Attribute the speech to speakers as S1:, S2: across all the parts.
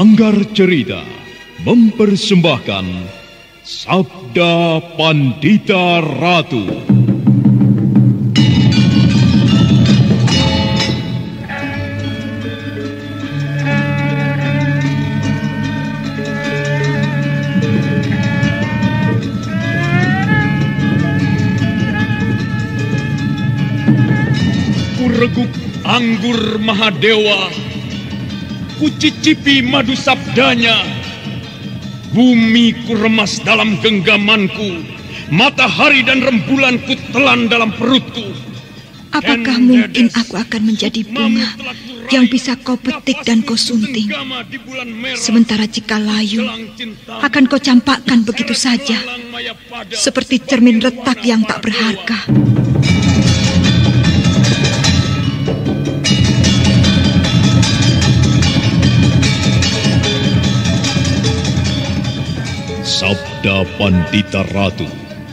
S1: Sanggar Cerita mempersembahkan Sabda Pandita Ratu. Kureguk anggur Mahadewa, kucicipi madu sabdanya. Bumi kuremas dalam genggamanku, matahari dan rembulan kutelan dalam perutku.
S2: Apakah mungkin aku akan menjadi bunga yang bisa kau petik dan kau sunting? Sementara jika layu, akan kau campakkan begitu saja, seperti cermin retak yang tak berharga.
S1: Sabda Pandita Ratu,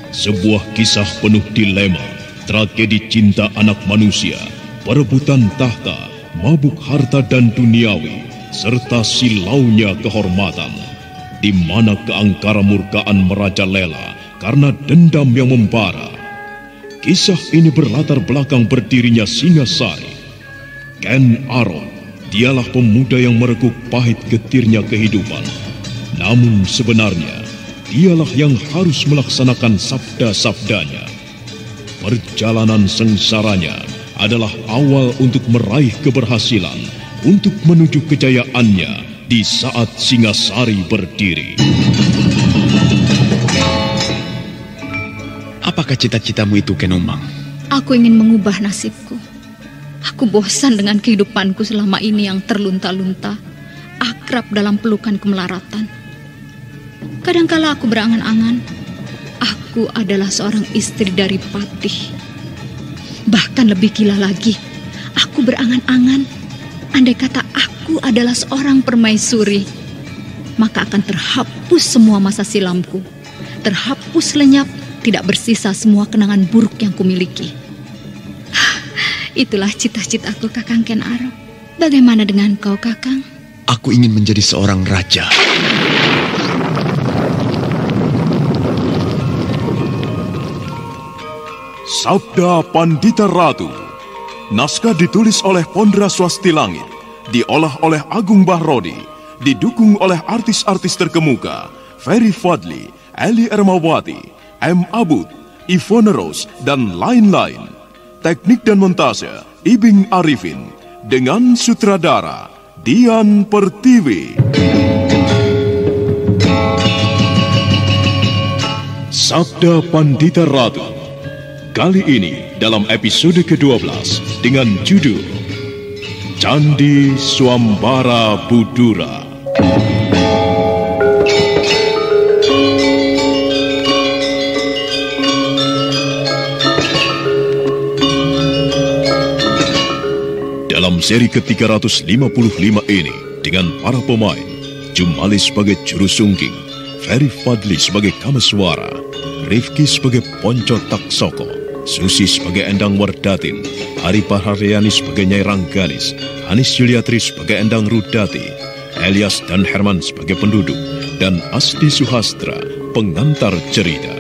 S1: sebuah kisah penuh dilema, tragedi cinta anak manusia, perebutan tahta, mabuk harta dan duniawi, serta silaunya kehormatan, di mana keangkara murkaan merajalela karena dendam yang membara. Kisah ini berlatar belakang berdirinya Singasari. Ken Arok, dialah pemuda yang merekuk pahit getirnya kehidupan. Namun sebenarnya, dialah yang harus melaksanakan sabda-sabdanya. Perjalanan sengsaranya adalah awal untuk meraih keberhasilan, untuk menuju kejayaannya di saat Singasari berdiri.
S3: Apakah cita-citamu itu, Kenomang?
S4: Aku ingin mengubah nasibku. Aku bosan dengan kehidupanku selama ini yang terlunta-lunta, akrab dalam pelukan kemelaratan. Kadangkala aku berangan-angan, aku adalah seorang istri dari Patih. Bahkan lebih gila lagi, aku berangan-angan, andai kata aku adalah seorang permaisuri, maka akan terhapus semua masa silamku. Terhapus lenyap, tidak bersisa semua kenangan buruk yang kumiliki. Itulah cita-citaku, Kakang Ken Arok. Bagaimana dengan kau, Kakang?
S3: Aku ingin menjadi seorang raja.
S1: Sabda Pandita Ratu. Naskah ditulis oleh Pondra Swasti Langit, diolah oleh Agung Bahrodi, didukung oleh artis-artis terkemuka Ferry Fadli, Eli Ermawati, M. Abud, Ivone Rose, dan lain-lain. Teknik dan montase Ibing Arifin, dengan sutradara Dian Pertiwi. Sabda Pandita Ratu. Kali ini dalam episode ke-12 dengan judul Candi Swambara Budura. Dalam seri ke-355 ini dengan para pemain Jumali sebagai Juru Sungking, Ferry Fadli sebagai Kameswara, Rifki sebagai Ponco Taksoko, Susi sebagai Endang Wardatin, Ari Paharyani sebagai Nyai Rangganis, Hanis Yuliatri sebagai Endang Rudati, Elias dan Herman sebagai penduduk, dan Asdi Suhastra, pengantar cerita.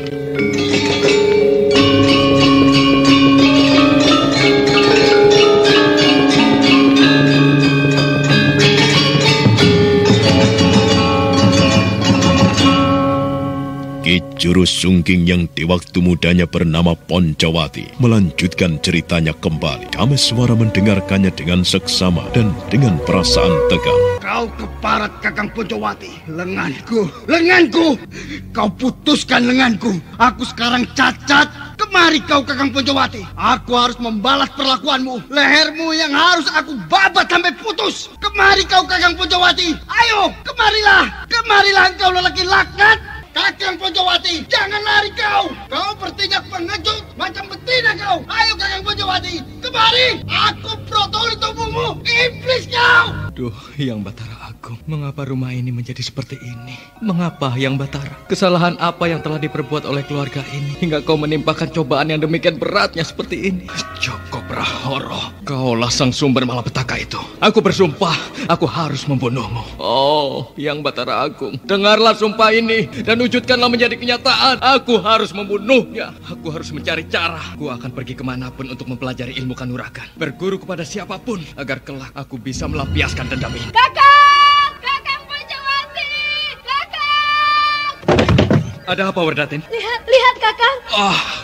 S1: Juru Sungking yang di waktu mudanya bernama Poncowati melanjutkan ceritanya kembali. Kameswara mendengarkannya dengan seksama dan dengan perasaan tegang.
S5: Kau keparat, Kakang Poncowati. Lenganku. Kau putuskan lenganku. Aku sekarang cacat. Kemari kau, Kakang Poncowati. Aku harus membalas perlakuanmu. Lehermu yang harus aku babat sampai putus. Kemari kau, Kakang Poncowati. Ayo, kemarilah. Kemarilah engkau lelaki laknat. Kakang Poncowati, jangan lari kau. Kau bertindak pengecut macam betina kau. Ayo Kakang Poncowati, kemari. Aku protoli tubuhmu. Iblis kau.
S3: Duh, Yang Batara Agung.
S6: Agung, mengapa rumah ini menjadi seperti ini? Mengapa Hyang Batara? Kesalahan apa yang telah diperbuat oleh keluarga ini hingga kau menimpakan cobaan yang demikian beratnya seperti ini? Joko Prahoro, kaulah sang sumber malapetaka itu. Aku bersumpah, aku harus membunuhmu. Oh, Hyang Batara Agung, dengarlah sumpah ini dan wujudkanlah menjadi kenyataan. Aku harus membunuhnya. Aku harus mencari cara. Aku akan pergi kemanapun untuk mempelajari ilmu kanuragan, berguru kepada siapapun agar kelak aku bisa melampiaskan dendam ini.
S7: Kakang! Kakang Pancawati! Kakang!
S6: Ada apa, Werdatin?
S7: Lihat Kakang!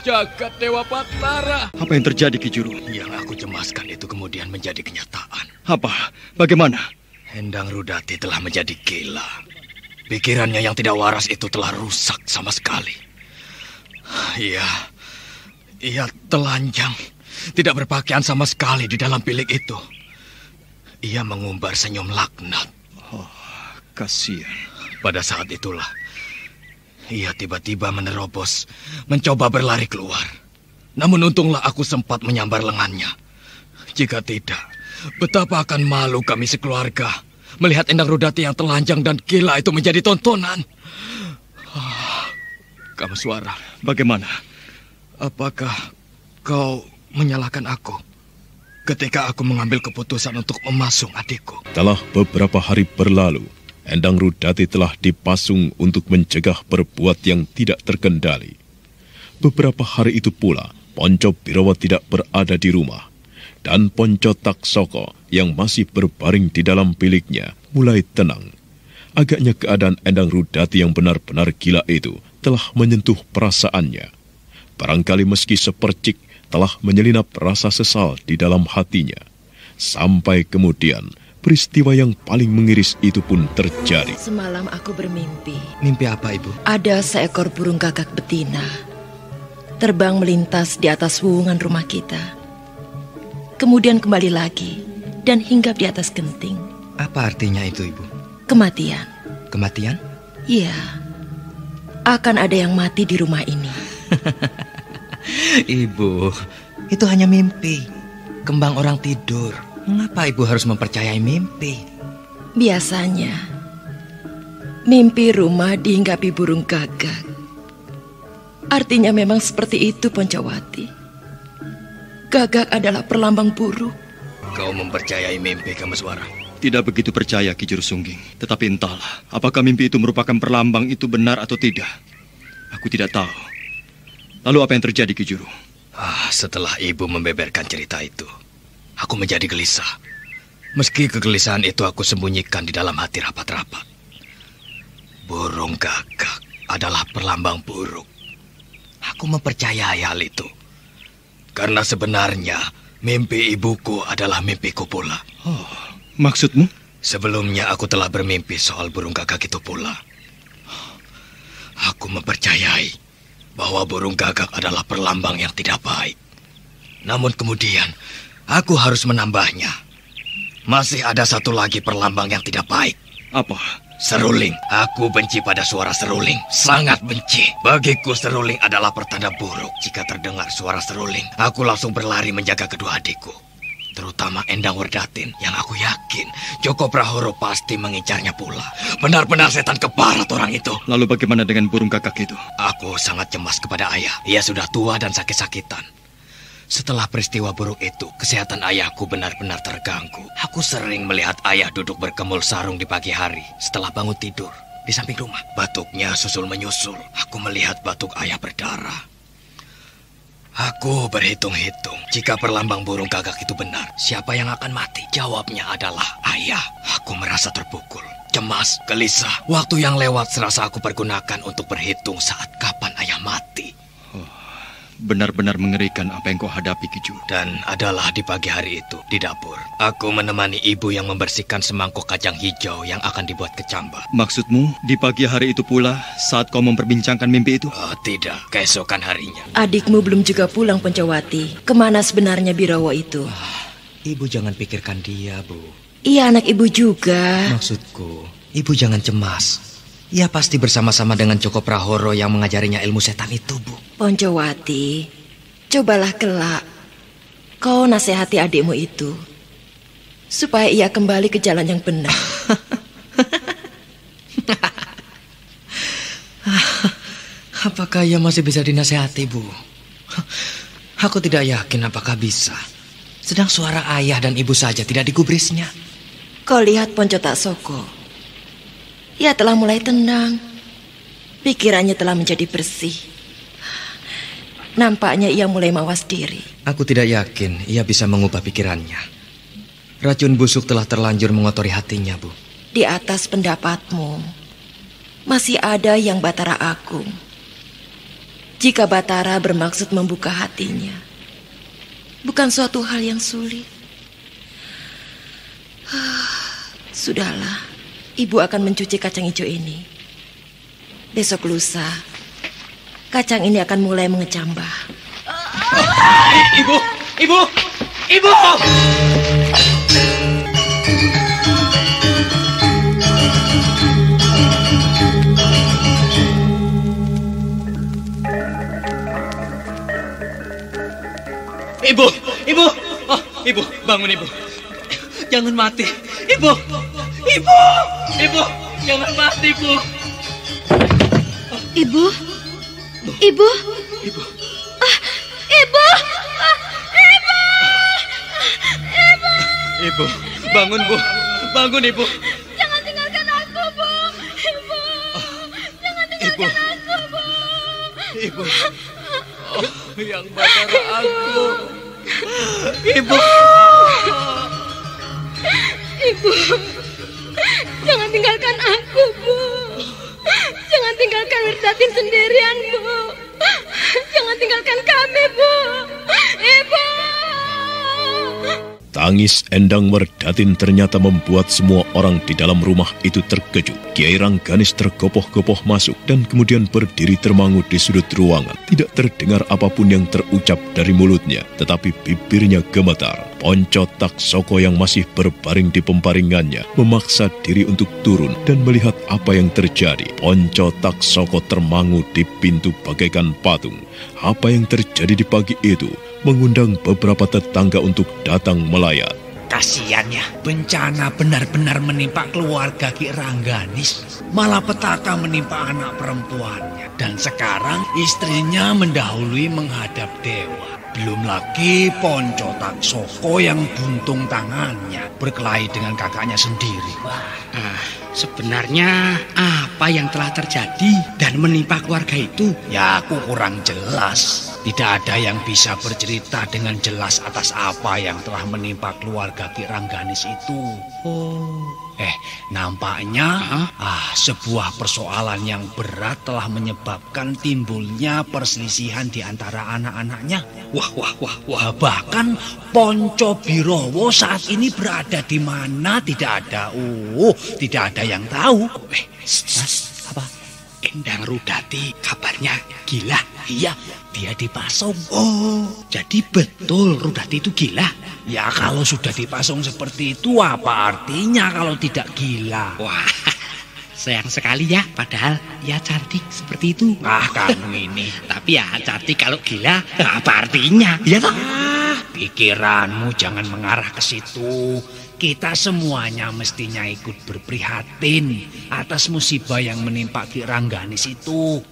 S6: Jagat Dewa Batara.
S3: Apa yang terjadi, Ki Juru?
S6: Yang aku cemaskan itu kemudian menjadi kenyataan.
S3: Apa? Bagaimana?
S6: Endang Rudati telah menjadi gila. Pikirannya yang tidak waras itu telah rusak sama sekali. Ia telanjang, tidak berpakaian sama sekali di dalam bilik itu. Ia mengumbar senyum laknat.
S3: Kasihan.
S6: Pada saat itulah, ia tiba-tiba menerobos, mencoba berlari keluar. Namun untunglah aku sempat menyambar lengannya. Jika tidak, betapa akan malu kami sekeluarga melihat Endang Rudati yang telanjang dan gila itu menjadi tontonan. Kameswara,
S3: Bagaimana?
S6: apakah kau menyalahkan aku ketika aku mengambil keputusan untuk memasung adikku?
S1: Telah beberapa hari berlalu, Endang Rudati telah dipasung untuk mencegah berbuat yang tidak terkendali. Beberapa hari itu pula, Ponco Birawa tidak berada di rumah. Dan Ponco Taksoko yang masih berbaring di dalam biliknya mulai tenang. Agaknya keadaan Endang Rudati yang benar-benar gila itu telah menyentuh perasaannya. Barangkali meski sepercik telah menyelinap rasa sesal di dalam hatinya. Sampai kemudian peristiwa yang paling mengiris itu pun terjadi.
S8: Semalam aku bermimpi.
S6: Mimpi apa, Ibu?
S8: Ada seekor burung gagak betina terbang melintas di atas wuwungan rumah kita. Kemudian kembali lagi dan hinggap di atas genting.
S6: Apa artinya itu, Ibu?
S8: Kematian.
S6: Kematian?
S8: Iya. Akan ada yang mati di rumah ini.
S6: Ibu, itu hanya mimpi. Kembang orang tidur. Mengapa Ibu harus mempercayai mimpi?
S8: Biasanya mimpi rumah dihinggapi burung gagak. Artinya memang seperti itu, Poncowati. Gagak adalah perlambang buruk.
S6: Kau mempercayai mimpi, Kameswara?
S3: Tidak begitu percaya, Ki Juru Sungging. Tetapi entahlah, apakah mimpi itu merupakan perlambang itu benar atau tidak. Aku tidak tahu. Lalu apa yang terjadi, Ki Juru?
S6: Setelah Ibu membeberkan cerita itu, aku menjadi gelisah. Meski kegelisahan itu aku sembunyikan di dalam hati rapat-rapat. Burung gagak adalah perlambang buruk. Aku mempercayai hal itu. Karena sebenarnya mimpi ibuku adalah mimpiku pula.
S3: Maksudmu?
S6: Sebelumnya aku telah bermimpi soal burung gagak itu pula. Aku mempercayai bahwa burung gagak adalah perlambang yang tidak baik. Namun kemudian aku harus menambahnya. Masih ada satu lagi perlambang yang tidak baik.
S3: Apa?
S6: Seruling. Aku benci pada suara seruling. Sangat benci. Bagiku seruling adalah pertanda buruk. Jika terdengar suara seruling, aku langsung berlari menjaga kedua adikku. Terutama Endang Werdatin yang aku yakin Joko Prahoro pasti mengincarnya pula. Benar-benar setan keparat orang itu.
S3: Lalu bagaimana dengan burung gagak itu?
S6: Aku sangat cemas kepada ayah. Ia sudah tua dan sakit-sakitan. Setelah peristiwa buruk itu, kesehatan ayahku benar-benar terganggu. Aku sering melihat ayah duduk berkemul sarung di pagi hari setelah bangun tidur di samping rumah. Batuknya susul menyusul. Aku melihat batuk ayah berdarah. Aku berhitung-hitung, jika perlambang burung gagak itu benar, siapa yang akan mati? Jawabnya adalah ayah. Aku merasa terpukul, cemas, gelisah. Waktu yang lewat serasa aku pergunakan untuk berhitung saat kapan ayah mati.
S3: Benar-benar mengerikan apa yang kau hadapi, Ki Juru.
S6: Dan adalah di pagi hari itu, di dapur. Aku menemani ibu yang membersihkan semangkuk kacang hijau yang akan dibuat kecambah.
S3: Maksudmu, di pagi hari itu pula saat kau memperbincangkan mimpi itu?
S6: Tidak, keesokan harinya.
S8: Adikmu belum juga pulang, Poncowati. Kemana sebenarnya Birawa itu?
S6: Ibu jangan pikirkan dia, Bu.
S8: Iya, anak ibu juga.
S6: Maksudku, ibu jangan cemas. Ia pasti bersama-sama dengan Joko Prahoro yang mengajarinya ilmu setan itu, Bu.
S8: Poncowati, cobalah kelak kau nasihati adikmu itu supaya ia kembali ke jalan yang benar.
S6: Apakah ia masih bisa dinasehati, Bu? Aku tidak yakin apakah bisa. Sedang suara ayah dan ibu saja tidak digubrisnya.
S8: Kau lihat Ponco Taksoko. Ia telah mulai tenang. Pikirannya telah menjadi bersih. Nampaknya ia mulai mawas diri.
S6: Aku tidak yakin ia bisa mengubah pikirannya. Racun busuk telah terlanjur mengotori hatinya, Bu.
S8: Di atas pendapatmu, masih ada yang Batara Agung. Jika Batara bermaksud membuka hatinya, bukan suatu hal yang sulit. Sudahlah, ibu akan mencuci kacang hijau ini. Besok lusa, kacang ini akan mulai mengecambah.
S6: Ibu! Ibu! Ibu! Ibu! Ibu! Oh, Ibu, bangun Ibu. Jangan mati. Ibu! Ibu! Ibu! Jangan mati, Bu.
S2: Ibu? Ibu?
S6: Ibu!
S7: Ibu! Ibu! Ibu!
S6: Ibu! Bangun, Bu. Bangun, Ibu.
S7: Jangan tinggalkan aku, Bu. Ibu! Jangan tinggalkan aku, Bu.
S6: Ibu! Oh, yang Batara Agung. Ibu!
S7: Ibu! Jangan tinggalkan aku, Bu. Jangan tinggalkan Wirdatin sendirian, Bu. Jangan tinggalkan kami, Bu. Ibu!
S1: Tangis Endang Werdatin ternyata membuat semua orang di dalam rumah itu terkejut. Kiai Rangganis tergopoh-gopoh masuk dan kemudian berdiri termangu di sudut ruangan. Tidak terdengar apapun yang terucap dari mulutnya, tetapi bibirnya gemetar. Ponco Taksoko yang masih berbaring di pemparingannya memaksa diri untuk turun dan melihat apa yang terjadi. Ponco Taksoko termangu di pintu bagaikan patung. Apa yang terjadi di pagi itu mengundang beberapa tetangga untuk datang melayat.
S9: Kasian ya, bencana benar-benar menimpa keluarga Ki Rangganis. Malah petaka menimpa anak perempuannya. Dan sekarang istrinya mendahului menghadap dewa. Belum lagi Ponco Taksoko yang buntung tangannya berkelahi dengan kakaknya sendiri.
S10: Sebenarnya apa yang telah terjadi dan menimpa keluarga itu?
S9: Ya, aku kurang jelas. Tidak ada yang bisa bercerita dengan jelas atas apa yang telah menimpa keluarga Ki Rangganis itu. Nampaknya sebuah persoalan yang berat telah menyebabkan timbulnya perselisihan di antara anak-anaknya. Wah. Bahkan Ponco Birowo saat ini berada di mana tidak ada yang tahu.
S10: Apa? Endang Rudati kabarnya gila.
S9: Iya, dia dipasung.
S10: Jadi betul Rudati itu gila?
S9: Ya, kalau sudah dipasung seperti itu, apa artinya kalau tidak gila?
S10: Wah, sayang sekali ya. Padahal ya cantik seperti itu.
S9: Kamu ini.
S10: Tapi ya cantik kalau gila, apa artinya? Ya toh?
S9: Pikiranmu jangan mengarah ke situ. Kita semuanya mestinya ikut berprihatin atas musibah yang menimpa Ki Rangganis itu.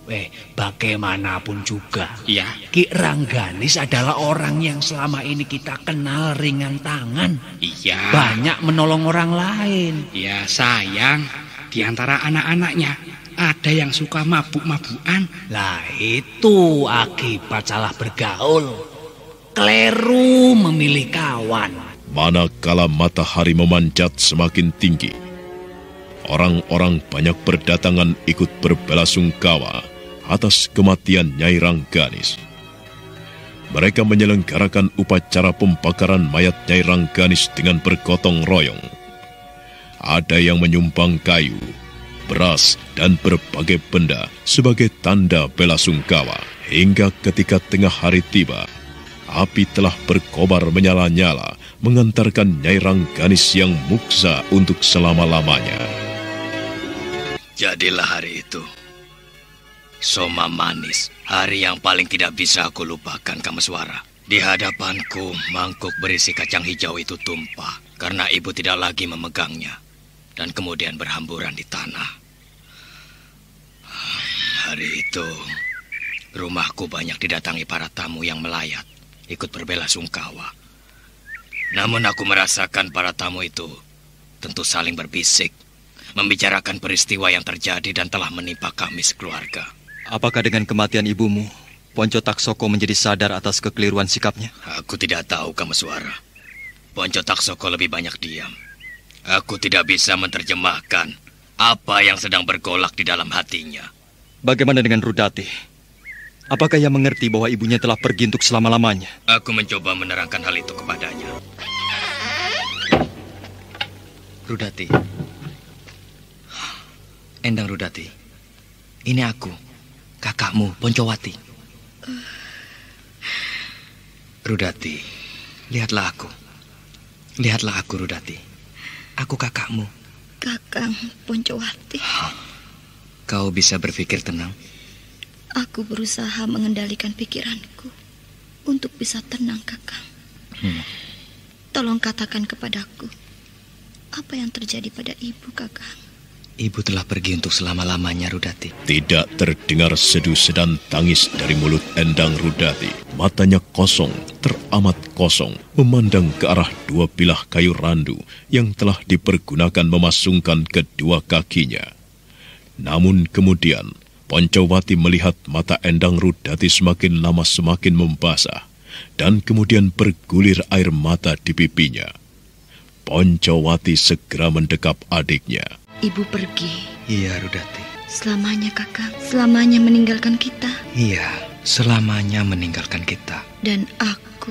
S9: Bagaimanapun juga,
S10: ya,
S9: Ki Rangganis adalah orang yang selama ini kita kenal ringan tangan.
S10: Iya.
S9: Banyak menolong orang lain.
S10: Ya sayang, di antara anak-anaknya ada yang suka mabuk-mabukan.
S9: Lah itu akibat salah bergaul. Keliru memilih kawan.
S1: Manakala matahari memanjat semakin tinggi, orang-orang banyak berdatangan ikut berbelasungkawa atas kematian Nyai Rangganis. Mereka menyelenggarakan upacara pembakaran mayat Nyai Rangganis dengan bergotong royong. Ada yang menyumbang kayu, beras, dan berbagai benda sebagai tanda belasungkawa. Hingga ketika tengah hari tiba, api telah berkobar menyala-nyala, mengantarkan Nyai Rangganis yang muksa untuk selama-lamanya.
S11: Jadilah hari itu Soma manis, hari yang paling tidak bisa aku lupakan, Kameswara. Di hadapanku, mangkuk berisi kacang hijau itu tumpah karena ibu tidak lagi memegangnya dan kemudian berhamburan di tanah. Hari itu Rumahku banyak didatangi para tamu yang melayat, ikut berbela sungkawa. Namun aku merasakan para tamu itu tentu saling berbisik, membicarakan peristiwa yang terjadi dan telah menimpa kami sekeluarga.
S3: Apakah dengan kematian ibumu, Ponco Taksoko menjadi sadar atas kekeliruan sikapnya?
S11: Aku tidak tahu, Kameswara. Ponco Taksoko lebih banyak diam. Aku tidak bisa menerjemahkan apa yang sedang bergolak di dalam hatinya.
S3: Bagaimana dengan Rudati? Apakah ia mengerti bahwa ibunya telah pergi untuk selama-lamanya?
S11: Aku mencoba menerangkan hal itu kepadanya.
S6: Rudati. Endang Rudati. Ini aku, kakakmu, Poncowati. Rudati, lihatlah aku. Lihatlah aku, Rudati. Aku kakakmu.
S4: Kakang Poncowati.
S6: Kau bisa berpikir tenang?
S4: Aku berusaha mengendalikan pikiranku untuk bisa tenang, Kakang. Tolong katakan kepadaku, apa yang terjadi pada ibu, Kakang?
S6: Ibu telah pergi untuk selama-lamanya, Rudati.
S1: Tidak terdengar sedu sedan tangis dari mulut Endang Rudati. Matanya kosong, teramat kosong, memandang ke arah dua bilah kayu randu yang telah dipergunakan memasungkan kedua kakinya. Namun kemudian, Poncowati melihat mata Endang Rudati semakin lama semakin membasah, dan kemudian bergulir air mata di pipinya. Poncowati segera mendekap adiknya.
S4: Ibu pergi.
S6: Iya, Rudati.
S4: Selamanya, Kakang. Selamanya meninggalkan kita.
S6: Iya, selamanya meninggalkan kita.
S4: Dan aku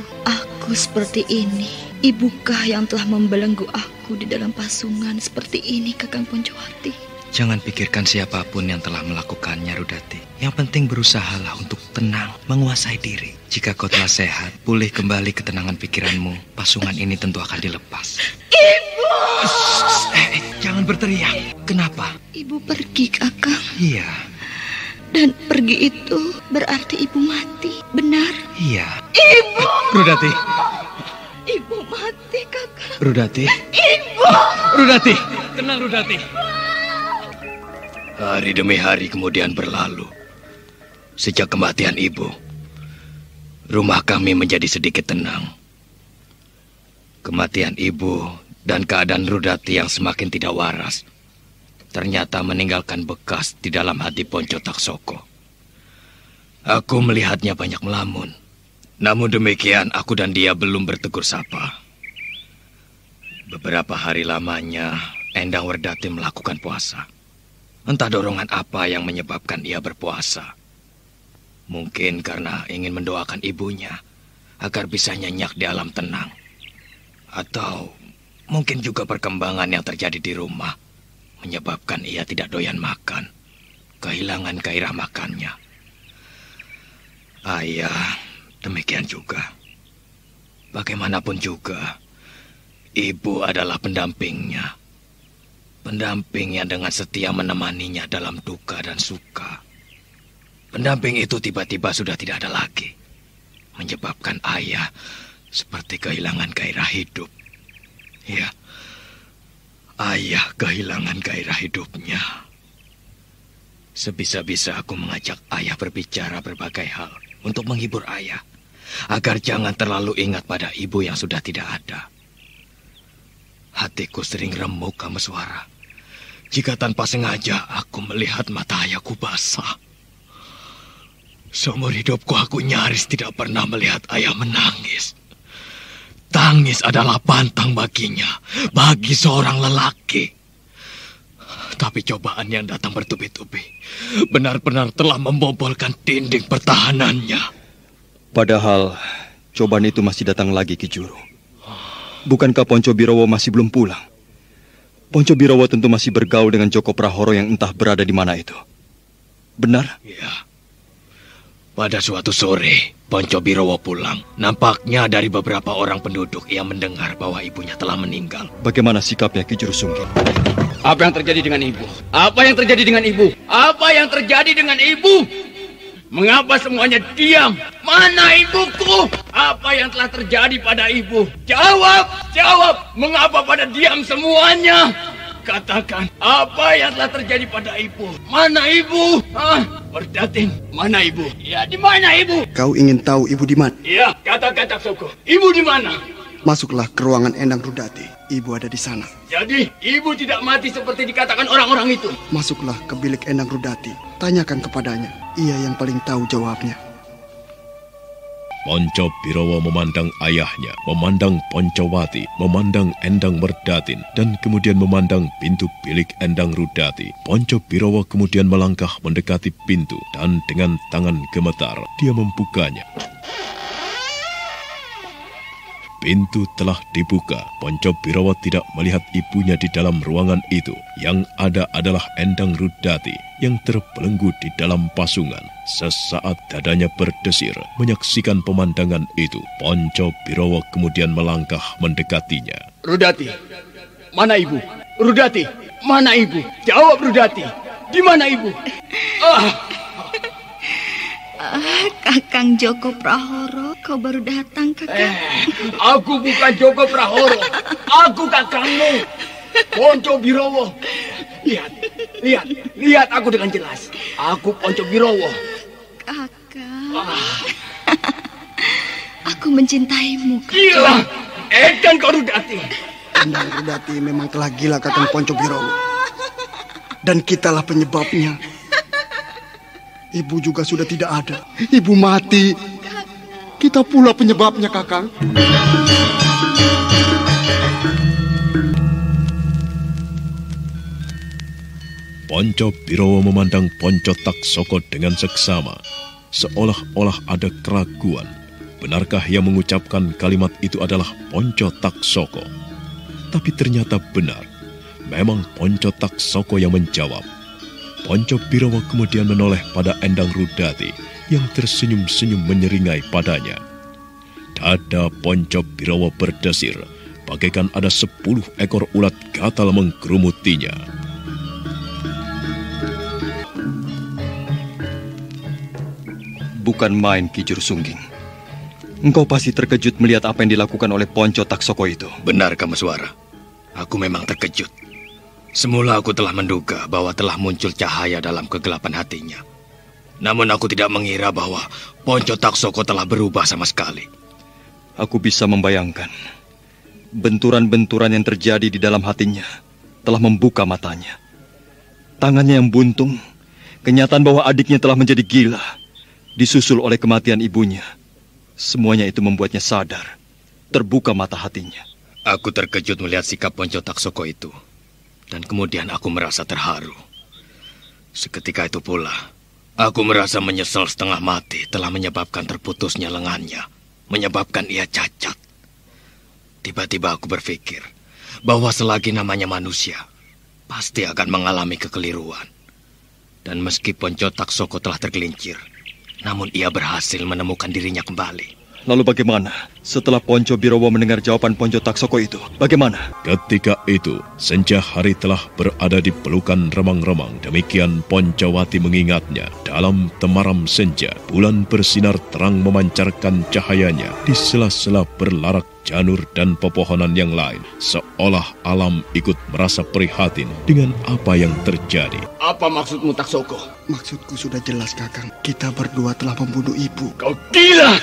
S4: seperti ini. Ibukah yang telah membelenggu aku di dalam pasungan seperti ini, Kakang Poncowati?
S6: Jangan pikirkan siapapun yang telah melakukannya, Rudati. Yang penting berusahalah untuk tenang, menguasai diri. Jika kau telah sehat, pulih kembali ketenangan pikiranmu, pasungan ini tentu akan dilepas.
S4: Ibu!
S6: Jangan berteriak. Kenapa?
S4: Ibu pergi, Kakang.
S6: Iya.
S4: Dan pergi itu berarti ibu mati, benar?
S6: Iya.
S4: Ibu!
S6: Rudati.
S4: Ibu mati, Kakang.
S6: Rudati.
S4: Ibu!
S6: Rudati. Tenang, Rudati.
S11: Hari demi hari kemudian berlalu. Sejak kematian ibu, rumah kami menjadi sedikit tenang. Kematian ibu dan keadaan Rudati yang semakin tidak waras ternyata meninggalkan bekas di dalam hati Ponco Taksoko. Aku melihatnya banyak melamun. Namun demikian aku dan dia belum bertegur sapa. Beberapa hari lamanya Endang Rudati melakukan puasa. Entah dorongan apa yang menyebabkan ia berpuasa. Mungkin karena ingin mendoakan ibunya agar bisa nyenyak di alam tenang. Atau mungkin juga perkembangan yang terjadi di rumah menyebabkan ia tidak doyan makan, kehilangan gairah makannya. Ayah, demikian juga. Bagaimanapun juga, ibu adalah pendampingnya. Pendamping yang dengan setia menemaninya dalam duka dan suka. Pendamping itu tiba-tiba sudah tidak ada lagi, menyebabkan ayah seperti kehilangan gairah hidup. Ya, ayah kehilangan gairah hidupnya. Sebisa-bisa aku mengajak ayah berbicara berbagai hal untuk menghibur ayah, agar jangan terlalu ingat pada ibu yang sudah tidak ada. Hatiku sering remuk, Kameswara. Jika tanpa sengaja aku melihat mata ayahku basah. Seumur hidupku aku nyaris tidak pernah melihat ayah menangis. Tangis adalah pantang baginya, bagi seorang lelaki. Tapi cobaan yang datang bertubi-tubi benar-benar telah membobolkan dinding pertahanannya.
S3: Padahal cobaan itu masih datang lagi, Ki Juru. Bukankah Ponco Birowo masih belum pulang? Ponco Birowo tentu masih bergaul dengan Joko Prahoro yang entah berada di mana itu. Benar?
S11: Ya. Pada suatu sore, Ponco Birowo pulang. Nampaknya dari beberapa orang penduduk yang mendengar bahwa ibunya telah meninggal.
S3: Bagaimana sikapnya, Ki Juru Sungging?
S10: Apa yang terjadi dengan ibu? Apa yang terjadi dengan ibu? Apa yang terjadi dengan ibu? Mengapa semuanya diam? Mana ibuku? Apa yang telah terjadi pada ibu? Jawab! Jawab! Mengapa pada diam semuanya? Katakan, apa yang telah terjadi pada ibu? Mana ibu? Merdatin, mana ibu? Ya, di mana ibu?
S5: Kau ingin tahu ibu di mana?
S10: Iya, katakan Taksoko. Ibu di mana?
S5: Masuklah ke ruangan Endang Rudati. Ibu ada di sana.
S10: Jadi, ibu tidak mati seperti dikatakan orang-orang itu.
S5: Masuklah ke bilik Endang Rudati. Tanyakan kepadanya. Ia yang paling tahu jawabnya.
S1: Poncobirowo memandang ayahnya, memandang Poncowati, memandang Endang Merdatin, dan kemudian memandang pintu bilik Endang Rudati. Poncobirowo kemudian melangkah mendekati pintu, dan dengan tangan gemetar, dia membukanya. Pintu telah dibuka. Poncobirowo tidak melihat ibunya di dalam ruangan itu. Yang ada adalah Endang Rudati yang terbelenggu di dalam pasungan. Sesaat dadanya berdesir menyaksikan pemandangan itu. Poncobirowo kemudian melangkah mendekatinya.
S10: Rudati, mana ibu? Rudati, mana ibu? Jawab Rudati, di mana ibu?
S2: Kakang Joko Prahoro, kau baru datang, Kakang.
S10: Aku bukan Joko Prahoro. Aku kakangmu, Poncobirowo. Lihat aku dengan jelas. Aku Poncobirowo.
S2: Kakang. Aku mencintaimu, Kakang.
S10: Gila, edan kau Rudati.
S5: Endang Rudati memang telah gila, Kakang Poncobirowo. Dan kitalah penyebabnya. Ibu juga sudah tidak ada. Ibu mati. Kita pula penyebabnya, Kakang.
S1: Poncobirowo memandang Ponco Taksoko dengan seksama, seolah-olah ada keraguan. Benarkah yang mengucapkan kalimat itu adalah Ponco Taksoko? Tapi ternyata benar. Memang Ponco Taksoko yang menjawab. Poncobirowo kemudian menoleh pada Endang Rudati yang tersenyum-senyum menyeringai padanya. Dada Poncobirowo berdesir, bagaikan ada 10 ekor ulat gatal menggerumutinya.
S3: Bukan main, Ki Jurusungging. Engkau pasti terkejut melihat apa yang dilakukan oleh Ponco Taksoko itu.
S11: Benar, Kameswara. Aku memang terkejut. Semula aku telah menduga bahwa telah muncul cahaya dalam kegelapan hatinya. Namun aku tidak mengira bahwa Ponco Taksoko telah berubah sama sekali.
S3: Aku bisa membayangkan. Benturan-benturan yang terjadi di dalam hatinya telah membuka matanya. Tangannya yang buntung, kenyataan bahwa adiknya telah menjadi gila, disusul oleh kematian ibunya. Semuanya itu membuatnya sadar, terbuka mata hatinya.
S11: Aku terkejut melihat sikap Ponco Taksoko itu. Dan kemudian aku merasa terharu. Seketika itu pula, aku merasa menyesal setengah mati telah menyebabkan terputusnya lengannya, menyebabkan ia cacat. Tiba-tiba aku berpikir bahwa selagi namanya manusia, pasti akan mengalami kekeliruan. Dan meski Ponco Taksoko telah tergelincir, namun ia berhasil menemukan dirinya kembali.
S3: Lalu bagaimana setelah Poncobirowo mendengar jawaban Ponco Taksoko itu? Bagaimana?
S1: Ketika itu, senja hari telah berada di pelukan remang-remang. Demikian Poncowati mengingatnya. Dalam temaram senja, bulan bersinar terang memancarkan cahayanya di sela-sela berlarak janur dan pepohonan yang lain. Seolah alam ikut merasa prihatin dengan apa yang terjadi.
S10: Apa maksudmu, Taksoko?
S5: Maksudku sudah jelas, Kakang. Kita berdua telah membunuh ibu.
S10: Kau gila!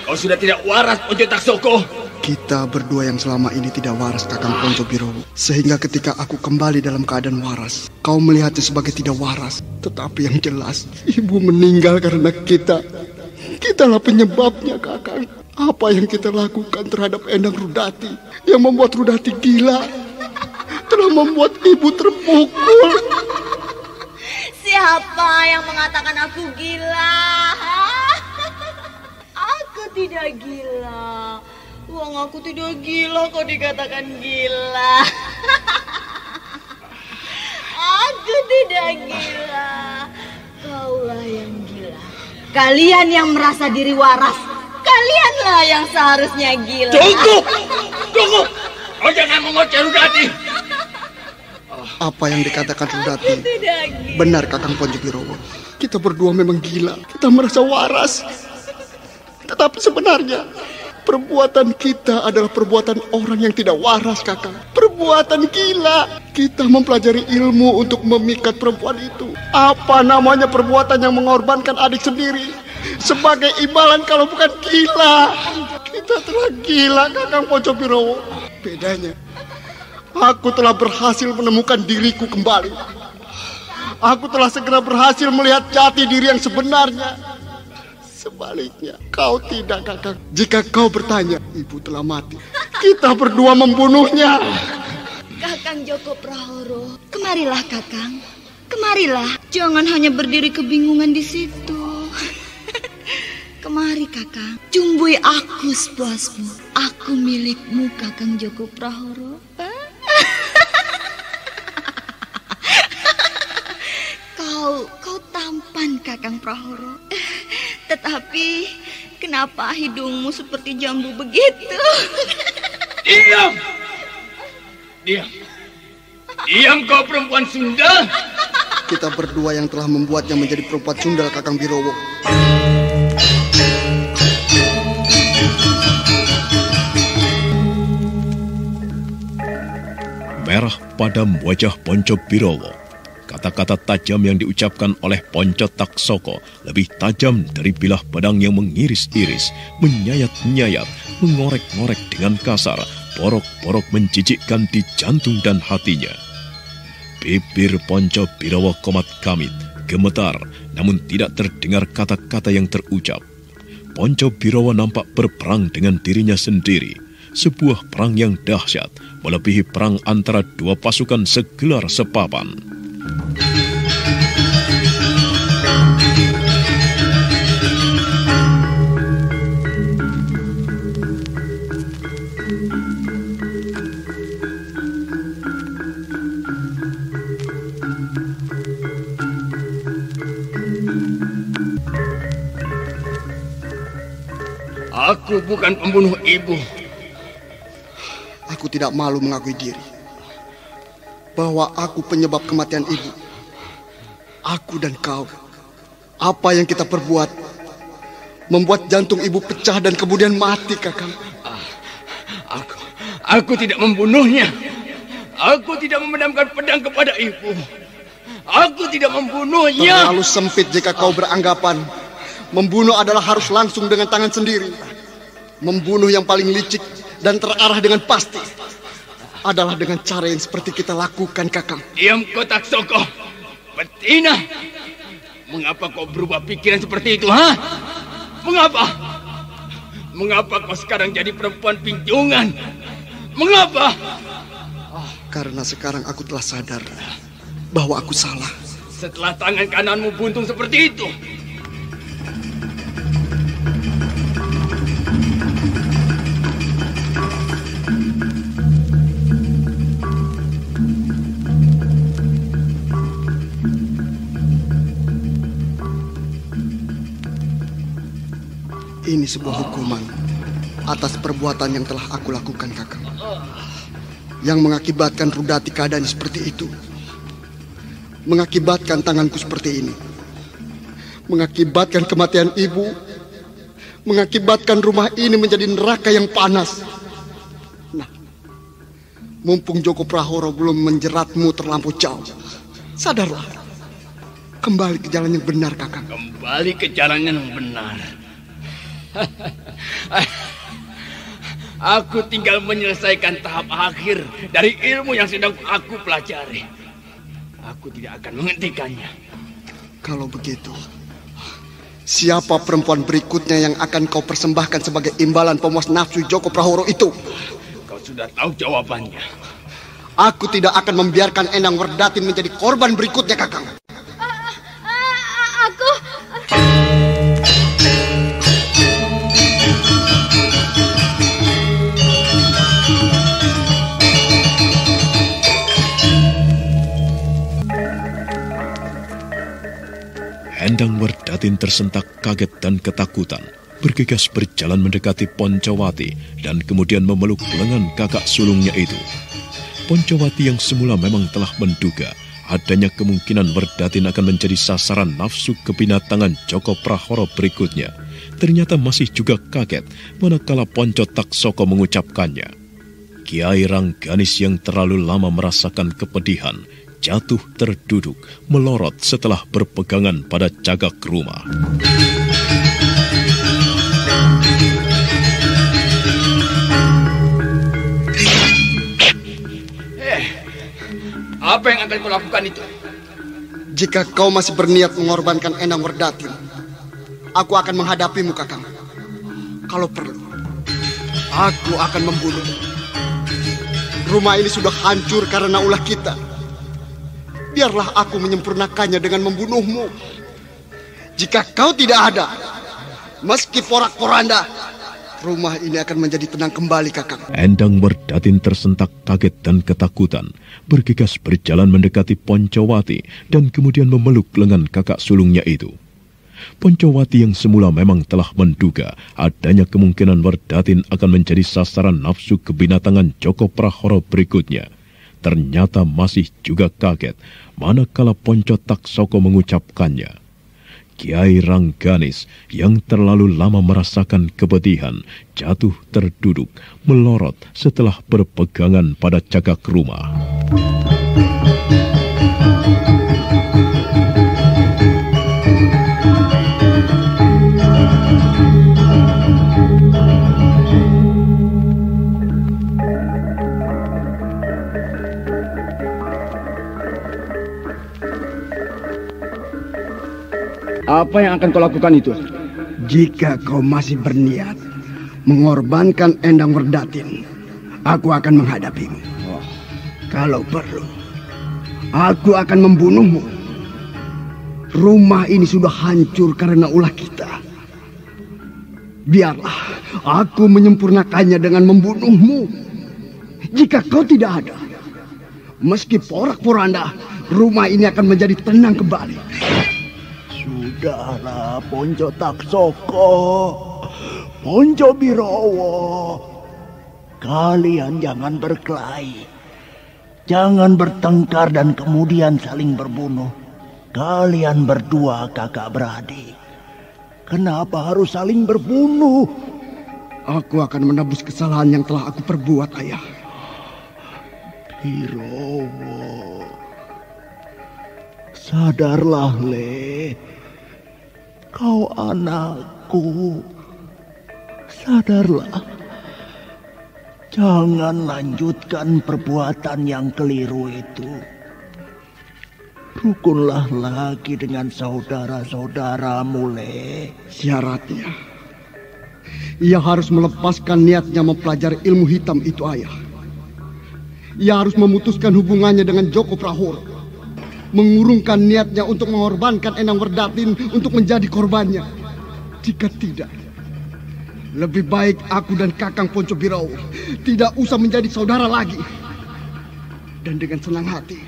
S10: Kau sudah tidak waras, Ponco Taksoko.
S5: Kita berdua yang selama ini tidak waras, Kakang Poncobirowo. Sehingga ketika aku kembali dalam keadaan waras, kau melihatnya sebagai tidak waras. Tetapi yang jelas, ibu meninggal karena kita. Kitalah penyebabnya, Kakang. Apa yang kita lakukan terhadap Endang Rudati yang membuat Rudati gila, telah membuat ibu terpukul.
S7: Siapa yang mengatakan aku gila? Aku tidak gila. Wong aku tidak gila kok dikatakan gila. Aku tidak gila. Kaulah yang gila. Kalian yang merasa diri waras, kalianlah yang seharusnya gila.
S10: Cukup! Cukup! Kau jangan mengoceh Rudati.
S5: Apa yang dikatakan Rudati benar, Kakang Poncobirowo. Kita berdua memang gila. Kita merasa waras. Tetapi sebenarnya perbuatan kita adalah perbuatan orang yang tidak waras, Kakang. Perbuatan perbuatan gila. Kita mempelajari ilmu untuk memikat perempuan itu. Apa namanya perbuatan yang mengorbankan adik sendiri sebagai imbalan kalau bukan gila? Kita telah gila, Kakang Poncobirowo. Bedanya, aku telah berhasil menemukan diriku kembali. Aku telah segera berhasil melihat jati diri yang sebenarnya. Sebaliknya, kau tidak, Kakang. Jika kau bertanya, ibu telah mati. Kita berdua membunuhnya.
S2: Kakang Joko Prahoro, kemarilah Kakang. Kemarilah, jangan hanya berdiri kebingungan di situ. Kemari Kakang, cumbui aku sepuasmu. Aku milikmu, Kakang Joko Prahoro. Kau tampan, Kakang Prahoro. Tetapi kenapa hidungmu seperti jambu begitu?
S10: Diam! Diam! Diam kau perempuan Sundal!
S5: Kita berdua yang telah membuatnya menjadi perempuan Sundal, Kakang Birowo.
S1: Merah padam wajah Ponco Birowo. Kata-kata tajam yang diucapkan oleh Ponco Taksoko lebih tajam dari bilah pedang yang mengiris-iris, menyayat-nyayat, mengorek-ngorek dengan kasar, porok-porok menjijikkan di jantung dan hatinya. Bibir Ponco Birowo komat kamit, gemetar, namun tidak terdengar kata-kata yang terucap. Ponco Birowo nampak berperang dengan dirinya sendiri. Sebuah perang yang dahsyat, melebihi perang antara dua pasukan segelar sepapan.
S10: Aku bukan pembunuh ibu.
S5: Aku tidak malu mengakui diri bahwa aku penyebab kematian ibu. Aku dan kau, apa yang kita perbuat membuat jantung ibu pecah dan kemudian mati, Kakang.
S10: Aku tidak membunuhnya. Aku tidak memendamkan pedang kepada ibu. Aku tidak membunuhnya.
S5: Terlalu sempit jika kau beranggapan membunuh adalah harus langsung dengan tangan sendiri. Membunuh yang paling licik dan terarah dengan pasti adalah dengan cara yang seperti kita lakukan, Kakang.
S10: Diam kau Taksoko. Betina. Mengapa kau berubah pikiran seperti itu, ha? Mengapa? Mengapa kau sekarang jadi perempuan pinjungan? Mengapa?
S5: Karena sekarang aku telah sadar bahwa aku salah.
S10: Setelah tangan kananmu buntung seperti itu.
S5: Ini sebuah hukuman atas perbuatan yang telah aku lakukan, Kakang. Yang mengakibatkan Rudati keadaan seperti itu. Mengakibatkan tanganku seperti ini. Mengakibatkan kematian ibu. Mengakibatkan rumah ini menjadi neraka yang panas. Nah, mumpung Joko Prahoro belum menjeratmu terlampau jauh, sadarlah. Kembali ke jalan yang benar, Kakang.
S10: Kembali ke jalan yang benar. Aku tinggal menyelesaikan tahap akhir dari ilmu yang sedang aku pelajari. Aku tidak akan menghentikannya.
S5: Kalau begitu, siapa perempuan berikutnya yang akan kau persembahkan sebagai imbalan pemuas nafsu Joko Prahoro itu?
S10: Kau sudah tahu jawabannya.
S5: Aku tidak akan membiarkan Endang Werdati menjadi korban berikutnya, Kakang.
S1: Endang Werdatin tersentak kaget dan ketakutan, bergegas berjalan mendekati Poncowati dan kemudian memeluk lengan kakak sulungnya itu. Poncowati yang semula memang telah menduga adanya kemungkinan Werdatin akan menjadi sasaran nafsu kebinatangan Joko Prahoro berikutnya, ternyata masih juga kaget manakala Ponco Taksoko mengucapkannya. Kiai Rangganis yang terlalu lama merasakan kepedihan jatuh terduduk melorot setelah berpegangan pada cagak rumah.
S10: Apa yang akan kau lakukan itu?
S5: Jika kau masih berniat mengorbankan Endang Werdatin, aku akan menghadapimu, Kakang. Kalau perlu, aku akan membunuhmu. Rumah ini sudah hancur karena ulah kita. Biarlah aku menyempurnakannya dengan membunuhmu. Jika kau tidak ada, meski porak-poranda, rumah ini akan menjadi tenang kembali, Kakang.
S1: Endang Werdatin tersentak kaget dan ketakutan, bergegas berjalan mendekati Poncowati dan kemudian memeluk lengan kakak sulungnya itu. Poncowati yang semula memang telah menduga adanya kemungkinan Werdatin akan menjadi sasaran nafsu kebinatangan Joko Prahoro berikutnya, ternyata masih juga kaget manakala Ponco Taksoko mengucapkannya. Kiai Rangganis yang terlalu lama merasakan kepedihan jatuh terduduk melorot setelah berpegangan pada cagak rumah.
S10: Apa yang akan kau lakukan itu?
S5: Jika kau masih berniat mengorbankan Endang Werdatin, aku akan menghadapimu. Kalau perlu, aku akan membunuhmu. Rumah ini sudah hancur karena ulah kita. Biarlah aku menyempurnakannya dengan membunuhmu. Jika kau tidak ada, meski porak-poranda, rumah ini akan menjadi tenang kembali.
S12: Sudahlah, Ponco Taksoko, Ponco Birowo, kalian jangan berkelahi, jangan bertengkar dan kemudian saling berbunuh. Kalian berdua kakak beradik, kenapa harus saling berbunuh?
S5: Aku akan menebus kesalahan yang telah aku perbuat, Ayah.
S12: Birowo, sadarlah, Le. Kau anakku, sadarlah. Jangan lanjutkan perbuatan yang keliru itu. Rukunlah lagi dengan saudara-saudaramu, Le.
S5: Syaratnya, ia harus melepaskan niatnya mempelajari ilmu hitam itu, Ayah. Ia harus memutuskan hubungannya dengan Joko Prahoro, mengurungkan niatnya untuk mengorbankan Endang Werdatin untuk menjadi korbannya. Jika tidak, lebih baik aku dan Kakang Ponco Birowo tidak usah menjadi saudara lagi. Dan dengan senang hati,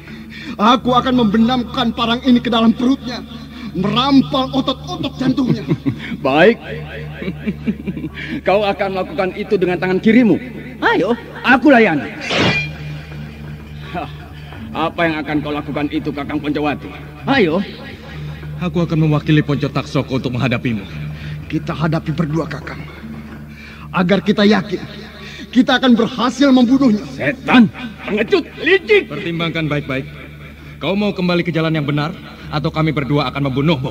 S5: aku akan membenamkan parang ini ke dalam perutnya, merampal otot-otot jantungnya.
S10: Baik, kau akan melakukan itu dengan tangan kirimu. Ayo, aku layani. Apa yang akan kau lakukan itu, Kakang Poncowati? Ayo.
S6: Aku akan mewakili Ponco Taksoko untuk menghadapimu.
S5: Kita hadapi berdua, Kakang. Agar kita yakin kita akan berhasil membunuhnya.
S10: Setan, pengecut, licik.
S6: Pertimbangkan baik-baik. Kau mau kembali ke jalan yang benar atau kami berdua akan membunuhmu?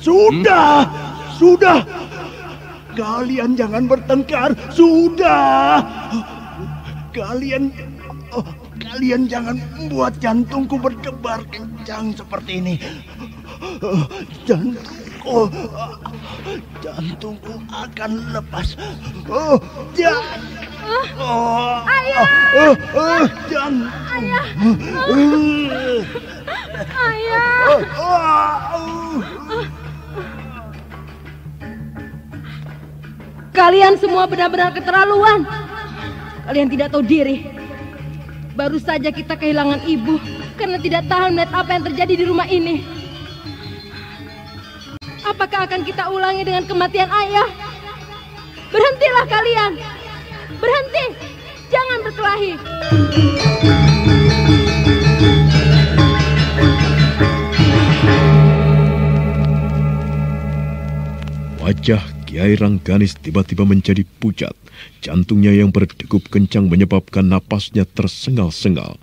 S12: Sudah, sudah. Kalian jangan bertengkar. Sudah. Kalian jangan membuat jantungku berdebar kencang seperti ini. Jantungku akan lepas.
S7: Ayah.
S13: Kalian semua benar-benar keterlaluan. Kalian tidak tahu diri. Baru saja kita kehilangan ibu karena tidak tahan melihat apa yang terjadi di rumah ini. Apakah akan kita ulangi dengan kematian ayah? Berhentilah kalian. Berhenti. Jangan berkelahi.
S1: Wajah Kiai Rangganis tiba-tiba menjadi pucat. Jantungnya yang berdegup kencang menyebabkan napasnya tersengal-sengal.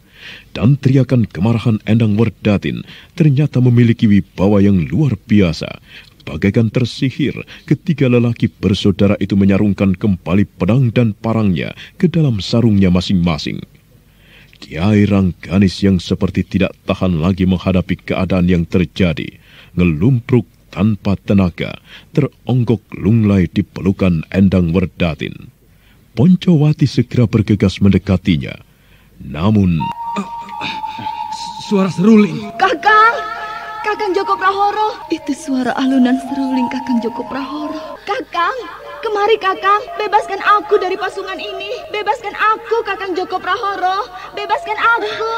S1: Dan teriakan kemarahan Endang Werdatin ternyata memiliki wibawa yang luar biasa. Bagaikan tersihir ketika lelaki bersaudara itu menyarungkan kembali pedang dan parangnya ke dalam sarungnya masing-masing. Kiai Rangganis yang seperti tidak tahan lagi menghadapi keadaan yang terjadi, ngelumpruk tanpa tenaga, teronggok lunglai di pelukan Endang Werdatin. Poncowati segera bergegas mendekatinya. Namun...
S6: Suara seruling.
S13: Kakang Joko Prahoro.
S4: Itu suara alunan seruling Kakang Joko Prahoro.
S13: Kakang, kemari Kakang, bebaskan aku dari pasungan ini. Bebaskan aku, Kakang Joko Prahoro. Bebaskan aku.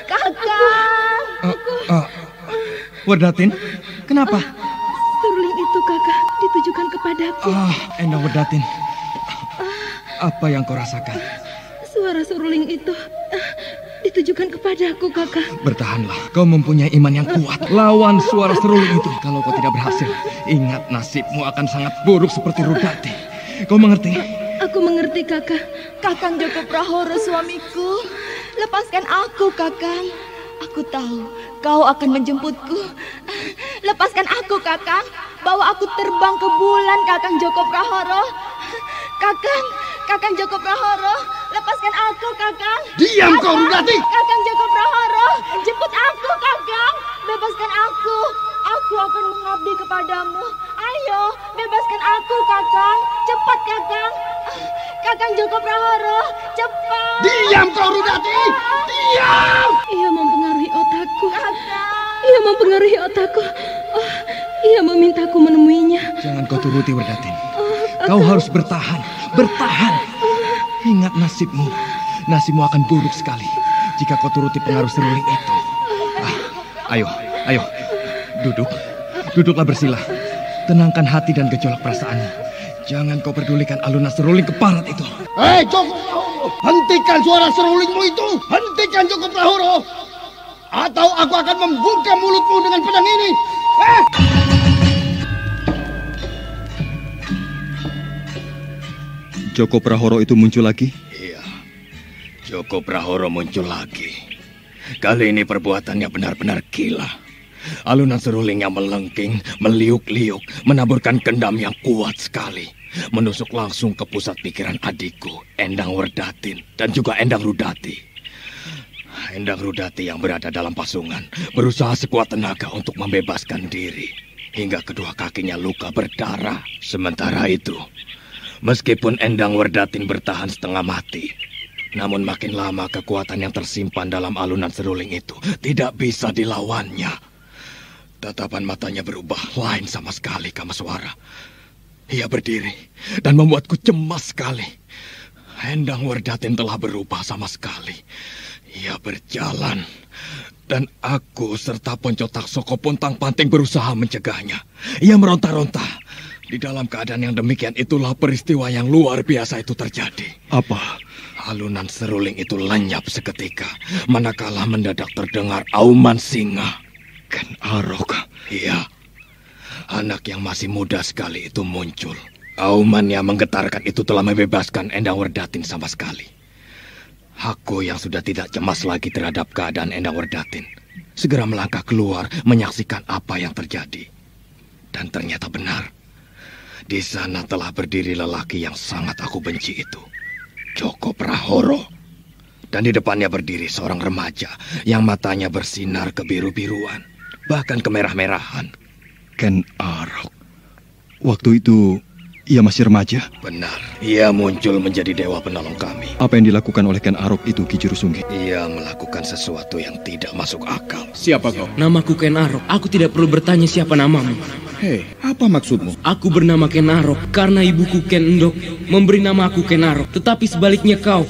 S13: Kakang.
S6: Werdatin, kenapa?
S13: Seruling itu Kakang ditujukan kepadaku.
S6: Endang Werdatin, apa yang kau rasakan?
S13: Suara seruling itu ditujukan kepadaku, Kakang.
S6: Bertahanlah, kau mempunyai iman yang kuat. Lawan suara seruling itu. Kalau kau tidak berhasil, ingat nasibmu akan sangat buruk seperti Rudati. Kau mengerti?
S13: Aku mengerti, Kakang. Kakang Joko Prahoro, suamiku. Lepaskan aku, Kakang. Aku tahu kau akan menjemputku. Lepaskan aku, Kakang. Bawa aku terbang ke bulan, Kakang Joko Prahoro. Kakang Joko Prahoro, lepaskan aku, Kakang.
S5: Diam kau, Rudati.
S13: Kakang Joko Prahoro, jemput aku, Kakang. Bebaskan aku. Aku akan mengabdi kepadamu. Ayo, bebaskan aku, Kakang. Cepat, Kakang. Kakang Joko Prahoro, cepat.
S5: Diam kau, Rudati. Diam.
S13: Ia mempengaruhi otakku.
S7: Kakang.
S13: Ia mempengaruhi otakku. Ia memintaku menemuinya.
S6: Jangan kau turuti, Werdatin. Kau harus bertahan. Bertahan. Ingat nasibmu. Nasibmu akan buruk sekali jika kau turuti pengaruh seruling itu. Ayo. Duduk. Duduklah bersila. Tenangkan hati dan gejolak perasaanmu. Jangan kau pedulikan alunan seruling keparat itu.
S5: Hei, Joko Prahoro, hentikan suara serulingmu itu. Hentikan, Joko Prahoro. Atau aku akan membuka mulutmu dengan pedang ini.
S3: Joko Prahoro itu muncul lagi?
S11: Iya, Joko Prahoro muncul lagi. Kali ini perbuatannya benar-benar gila. Alunan serulingnya melengking, meliuk-liuk, menaburkan kendam yang kuat sekali. Menusuk langsung ke pusat pikiran adikku, Endang Werdatin, dan juga Endang Rudati. Endang Rudati yang berada dalam pasungan berusaha sekuat tenaga untuk membebaskan diri. Hingga kedua kakinya luka berdarah. Sementara itu, meskipun Endang Werdatin bertahan setengah mati, namun makin lama kekuatan yang tersimpan dalam alunan seruling itu tidak bisa dilawannya. Tatapan matanya berubah lain sama sekali, Kamaswara. Ia berdiri dan membuatku cemas sekali. Endang Werdatin telah berubah sama sekali. Ia berjalan dan aku serta Ponco Taksoko Pontang Panting berusaha mencegahnya. Ia meronta-ronta. Di dalam keadaan yang demikian itulah peristiwa yang luar biasa itu terjadi.
S3: Apa?
S11: Alunan seruling itu lenyap seketika, manakala mendadak terdengar auman singa.
S3: Ken Arok.
S11: Iya, anak yang masih muda sekali itu muncul. Auman yang menggetarkan itu telah membebaskan Endang Werdatin sama sekali. Aku yang sudah tidak cemas lagi terhadap keadaan Endang Werdatin segera melangkah keluar menyaksikan apa yang terjadi. Dan ternyata benar. Di sana telah berdiri lelaki yang sangat aku benci itu, Joko Prahoro. Dan di depannya berdiri seorang remaja yang matanya bersinar kebiru-biruan, bahkan kemerah-merahan.
S3: Ken Arok. Waktu itu ia masih remaja?
S11: Benar, ia muncul menjadi dewa penolong kami.
S3: Apa yang dilakukan oleh Ken Arok itu, Ki Juru Sunggi?
S11: Ia melakukan sesuatu yang tidak masuk akal.
S14: Siapa kau?
S15: Namaku Ken Arok. Aku tidak perlu bertanya siapa namamu.
S14: Hei, apa maksudmu?
S15: Aku bernama Ken Arok karena ibuku Ken Endok memberi nama aku Ken Arok. Tetapi sebaliknya kau,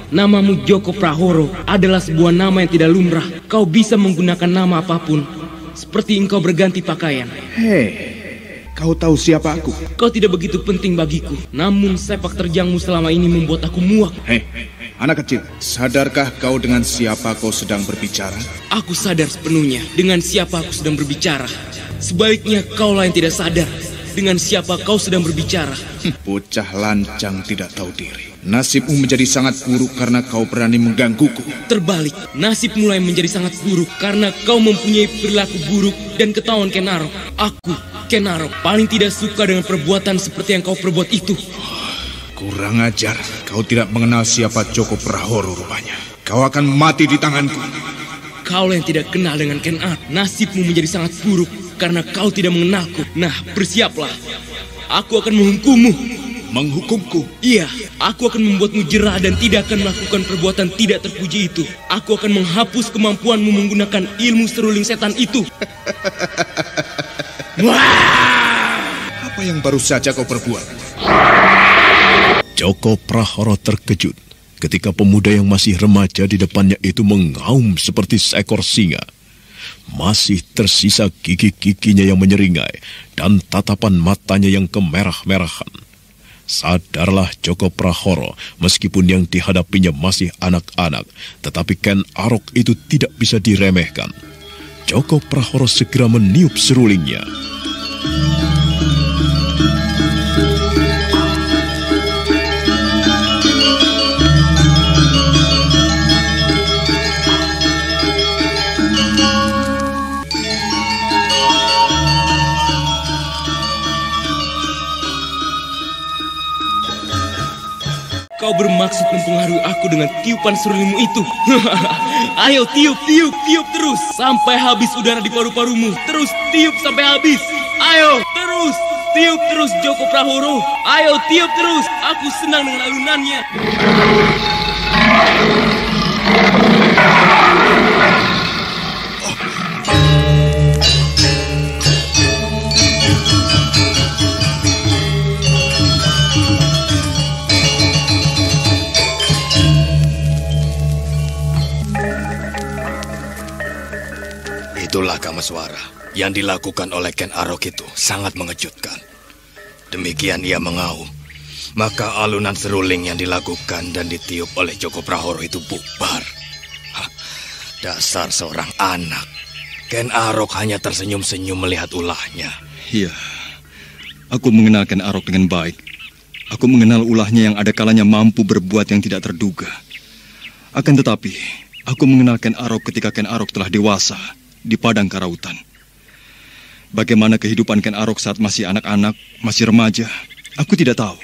S15: namamu Joko Prahoro adalah sebuah nama yang tidak lumrah. Kau bisa menggunakan nama apapun, seperti engkau berganti pakaian.
S14: Hei, kau tahu siapa aku?
S15: Kau tidak begitu penting bagiku. Namun sepak terjangmu selama ini membuat aku muak.
S14: Hei, anak kecil, sadarkah kau dengan siapa kau sedang berbicara?
S15: Aku sadar sepenuhnya dengan siapa aku sedang berbicara. Sebaliknya kaulah yang tidak sadar dengan siapa kau sedang berbicara.
S14: Bocah lancang tidak tahu diri. Nasibmu menjadi sangat buruk karena kau berani menggangguku.
S15: Terbalik, nasib mulai menjadi sangat buruk karena kau mempunyai perilaku buruk dan ketahuan Ken Arok. Aku, Ken Arok, paling tidak suka dengan perbuatan seperti yang kau perbuat itu.
S14: Kurang ajar, kau tidak mengenal siapa Joko Prahoro rupanya. Kau akan mati di tanganku.
S15: Kau yang tidak kenal dengan Ken Arok, nasibmu menjadi sangat buruk karena kau tidak mengenalku. Nah, bersiaplah. Aku akan menghukummu.
S14: Menghukumku?
S15: Iya, aku akan membuatmu jerah dan tidak akan melakukan perbuatan tidak terpuji itu. Aku akan menghapus kemampuanmu menggunakan ilmu seruling setan itu.
S14: Apa yang baru saja kau perbuat?
S1: Joko Prahoro terkejut ketika pemuda yang masih remaja di depannya itu mengaum seperti seekor singa. Masih tersisa gigi-giginya yang menyeringai dan tatapan matanya yang kemerah-merahan. Sadarlah Joko Prahoro, meskipun yang dihadapinya masih anak-anak, tetapi Ken Arok itu tidak bisa diremehkan. Joko Prahoro segera meniup serulingnya.
S15: Kau bermaksud mempengaruhi aku dengan tiupan serulingmu itu. Ayo tiup, tiup, tiup terus sampai habis udara di paru-parumu. Terus tiup sampai habis. Ayo, terus tiup terus Joko Prahoro. Ayo tiup terus. Aku senang dengan alunannya.
S11: Itulah Kameswara yang dilakukan oleh Ken Arok itu sangat mengejutkan. Demikian ia mengaum, maka alunan seruling yang dilakukan dan ditiup oleh Joko Prahoro itu bubar. Dasar seorang anak. Ken Arok hanya tersenyum-senyum melihat ulahnya.
S3: Iya, aku mengenal Ken Arok dengan baik. Aku mengenal ulahnya yang ada kalanya mampu berbuat yang tidak terduga. Akan tetapi, aku mengenal Ken Arok ketika Ken Arok telah dewasa di padang karautan. Bagaimana kehidupan Ken Arok saat masih anak-anak, masih remaja, aku tidak tahu.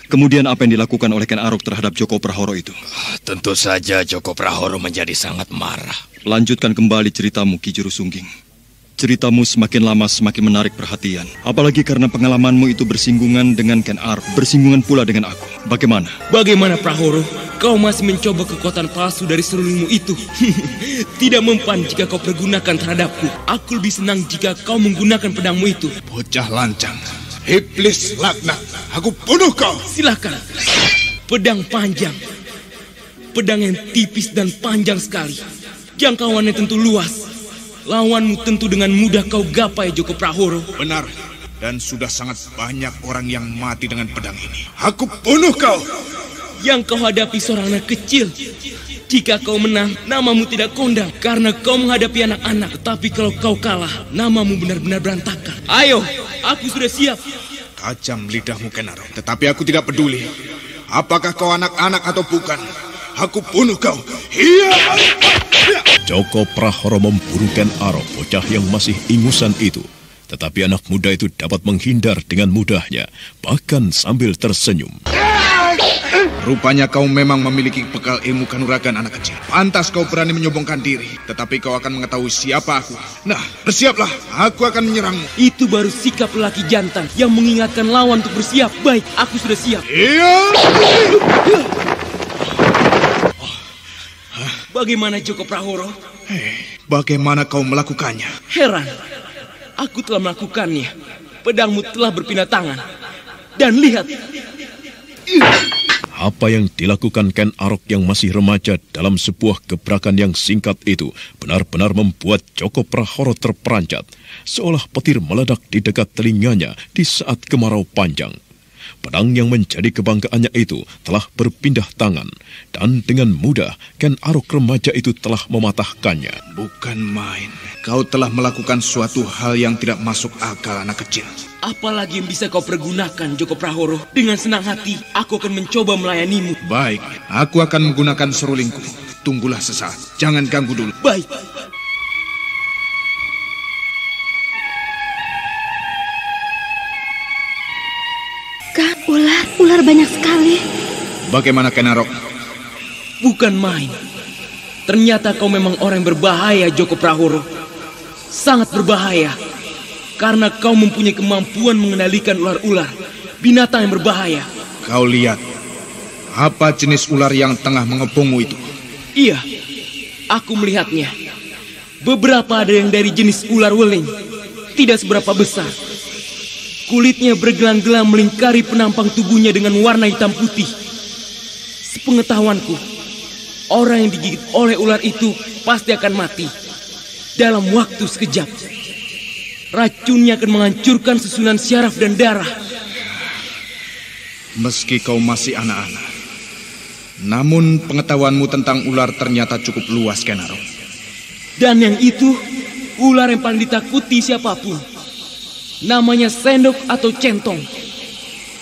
S3: Kemudian apa yang dilakukan oleh Ken Arok terhadap Joko Prahoro itu?
S11: Tentu saja Joko Prahoro menjadi sangat marah.
S3: Lanjutkan kembali ceritamu, Ki Juru Sungging. Ceritamu semakin lama semakin menarik perhatian. Apalagi karena pengalamanmu itu bersinggungan dengan Ken Arok, bersinggungan pula dengan aku. Bagaimana?
S15: Bagaimana Prahoro? Kau masih mencoba kekuatan palsu dari serulingmu itu. Tidak mempan jika kau pergunakan terhadapku. Aku lebih senang jika kau menggunakan pedangmu itu.
S14: Bocah lancang, iblis laknat, aku bunuh kau.
S15: Silakan. Pedang panjang. Pedang yang tipis dan panjang sekali. Jangkauannya tentu luas. Lawanmu tentu dengan mudah kau gapai, Joko Prahoro.
S14: Benar. Dan sudah sangat banyak orang yang mati dengan pedang ini. Aku bunuh kau.
S15: Yang kau hadapi seorang anak kecil. Jika kau menang, namamu tidak kondang karena kau menghadapi anak-anak. Tetapi kalau kau kalah, namamu benar-benar berantakan. Ayo, aku sudah siap.
S14: Tajam lidahmu, Ken Arok. Tetapi aku tidak peduli. Apakah kau anak-anak atau bukan? Aku bunuh kau. Iya.
S1: Joko Prahoro memburu Ken Arok, bocah yang masih ingusan itu. Tetapi anak muda itu dapat menghindar dengan mudahnya, bahkan sambil tersenyum.
S14: Rupanya kau memang memiliki bekal ilmu kanuragan, anak kecil. Pantas kau berani menyombongkan diri. Tetapi kau akan mengetahui siapa aku. Nah, bersiaplah. Aku akan menyerangmu.
S15: Itu baru sikap lelaki jantan yang mengingatkan lawan untuk bersiap. Baik, aku sudah siap.
S14: Iya.
S15: Bagaimana Joko Prahoro?
S14: Bagaimana kau melakukannya?
S15: Heran. Aku telah melakukannya. Pedangmu telah berpindah tangan. Dan lihat.
S1: Apa yang dilakukan Ken Arok yang masih remaja dalam sebuah gebrakan yang singkat itu benar-benar membuat Joko Prahoro terperanjat, seolah petir meledak di dekat telinganya di saat kemarau panjang. Pedang yang menjadi kebanggaannya itu telah berpindah tangan, dan dengan mudah Ken Arok remaja itu telah mematahkannya.
S14: Bukan main. Kau telah melakukan suatu hal yang tidak masuk akal, anak kecil.
S15: Apalagi yang bisa kau pergunakan, Joko Prahoro? Dengan senang hati, aku akan mencoba melayanimu.
S14: Baik, aku akan menggunakan serulingku. Tunggulah sesaat, jangan ganggu dulu.
S15: Baik.
S13: Kak, ular banyak sekali.
S14: Bagaimana, Ken Arok?
S15: Bukan main. Ternyata kau memang orang yang berbahaya, Joko Prahoro. Sangat berbahaya. Karena kau mempunyai kemampuan mengendalikan ular-ular, binatang yang berbahaya.
S14: Kau lihat, apa jenis ular yang tengah mengepungmu itu?
S15: Iya, aku melihatnya. Beberapa ada yang dari jenis ular weling, tidak seberapa besar. Kulitnya bergelang-gelang melingkari penampang tubuhnya dengan warna hitam putih. Sepengetahuanku, orang yang digigit oleh ular itu pasti akan mati dalam waktu sekejap. Racunnya akan menghancurkan susunan syaraf dan darah.
S14: Meski kau masih anak-anak, namun pengetahuanmu tentang ular ternyata cukup luas, Ken Arok.
S15: Dan yang itu, ular yang paling ditakuti siapapun. Namanya sendok atau centong.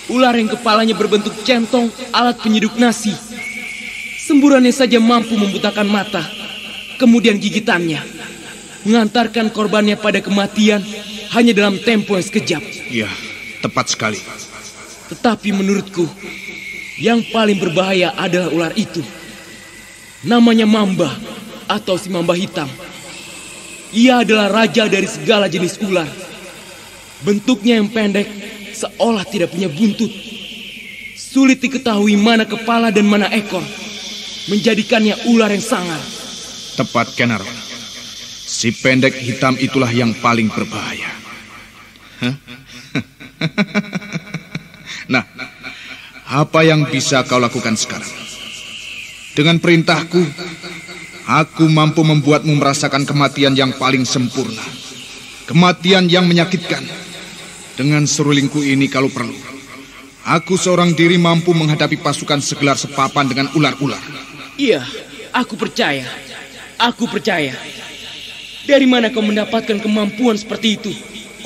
S15: Ular yang kepalanya berbentuk centong, alat penyeduk nasi. Semburannya saja mampu membutakan mata. Kemudian gigitannya mengantarkan korbannya pada kematian hanya dalam tempo yang sekejap.
S14: Ya, tepat sekali.
S15: Tetapi menurutku, yang paling berbahaya adalah ular itu. Namanya mamba atau si mamba hitam. Ia adalah raja dari segala jenis ular. Bentuknya yang pendek, seolah tidak punya buntut. Sulit diketahui mana kepala dan mana ekor, menjadikannya ular yang sangar.
S14: Tepat, Ken Arok. Si pendek hitam itulah yang paling berbahaya. Nah, apa yang bisa kau lakukan sekarang? Dengan perintahku, aku mampu membuatmu merasakan kematian yang paling sempurna. Kematian yang menyakitkan. Dengan serulingku ini kalau perlu, aku seorang diri mampu menghadapi pasukan segelar sepapan dengan ular-ular.
S15: Iya, aku percaya. Aku percaya. Dari mana kau mendapatkan kemampuan seperti itu?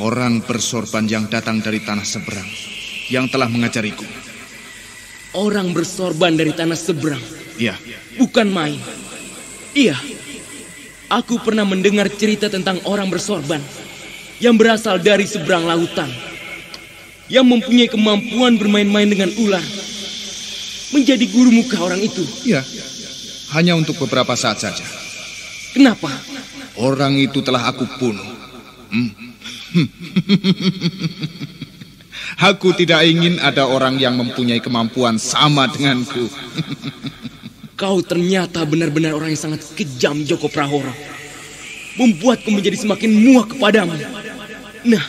S14: Orang bersorban yang datang dari tanah seberang yang telah mengajariku.
S15: Orang bersorban dari tanah seberang?
S14: Iya.
S15: Bukan main. Iya, aku pernah mendengar cerita tentang orang bersorban yang berasal dari seberang lautan, yang mempunyai kemampuan bermain-main dengan ular. Menjadi guru muka orang itu.
S14: Iya, hanya untuk beberapa saat saja.
S15: Kenapa?
S14: Orang itu telah aku bunuh. Aku tidak ingin ada orang yang mempunyai kemampuan sama denganku.
S15: Kau ternyata benar-benar orang yang sangat kejam, Joko Prahoro. Membuatku menjadi semakin muak kepadamu. Nah,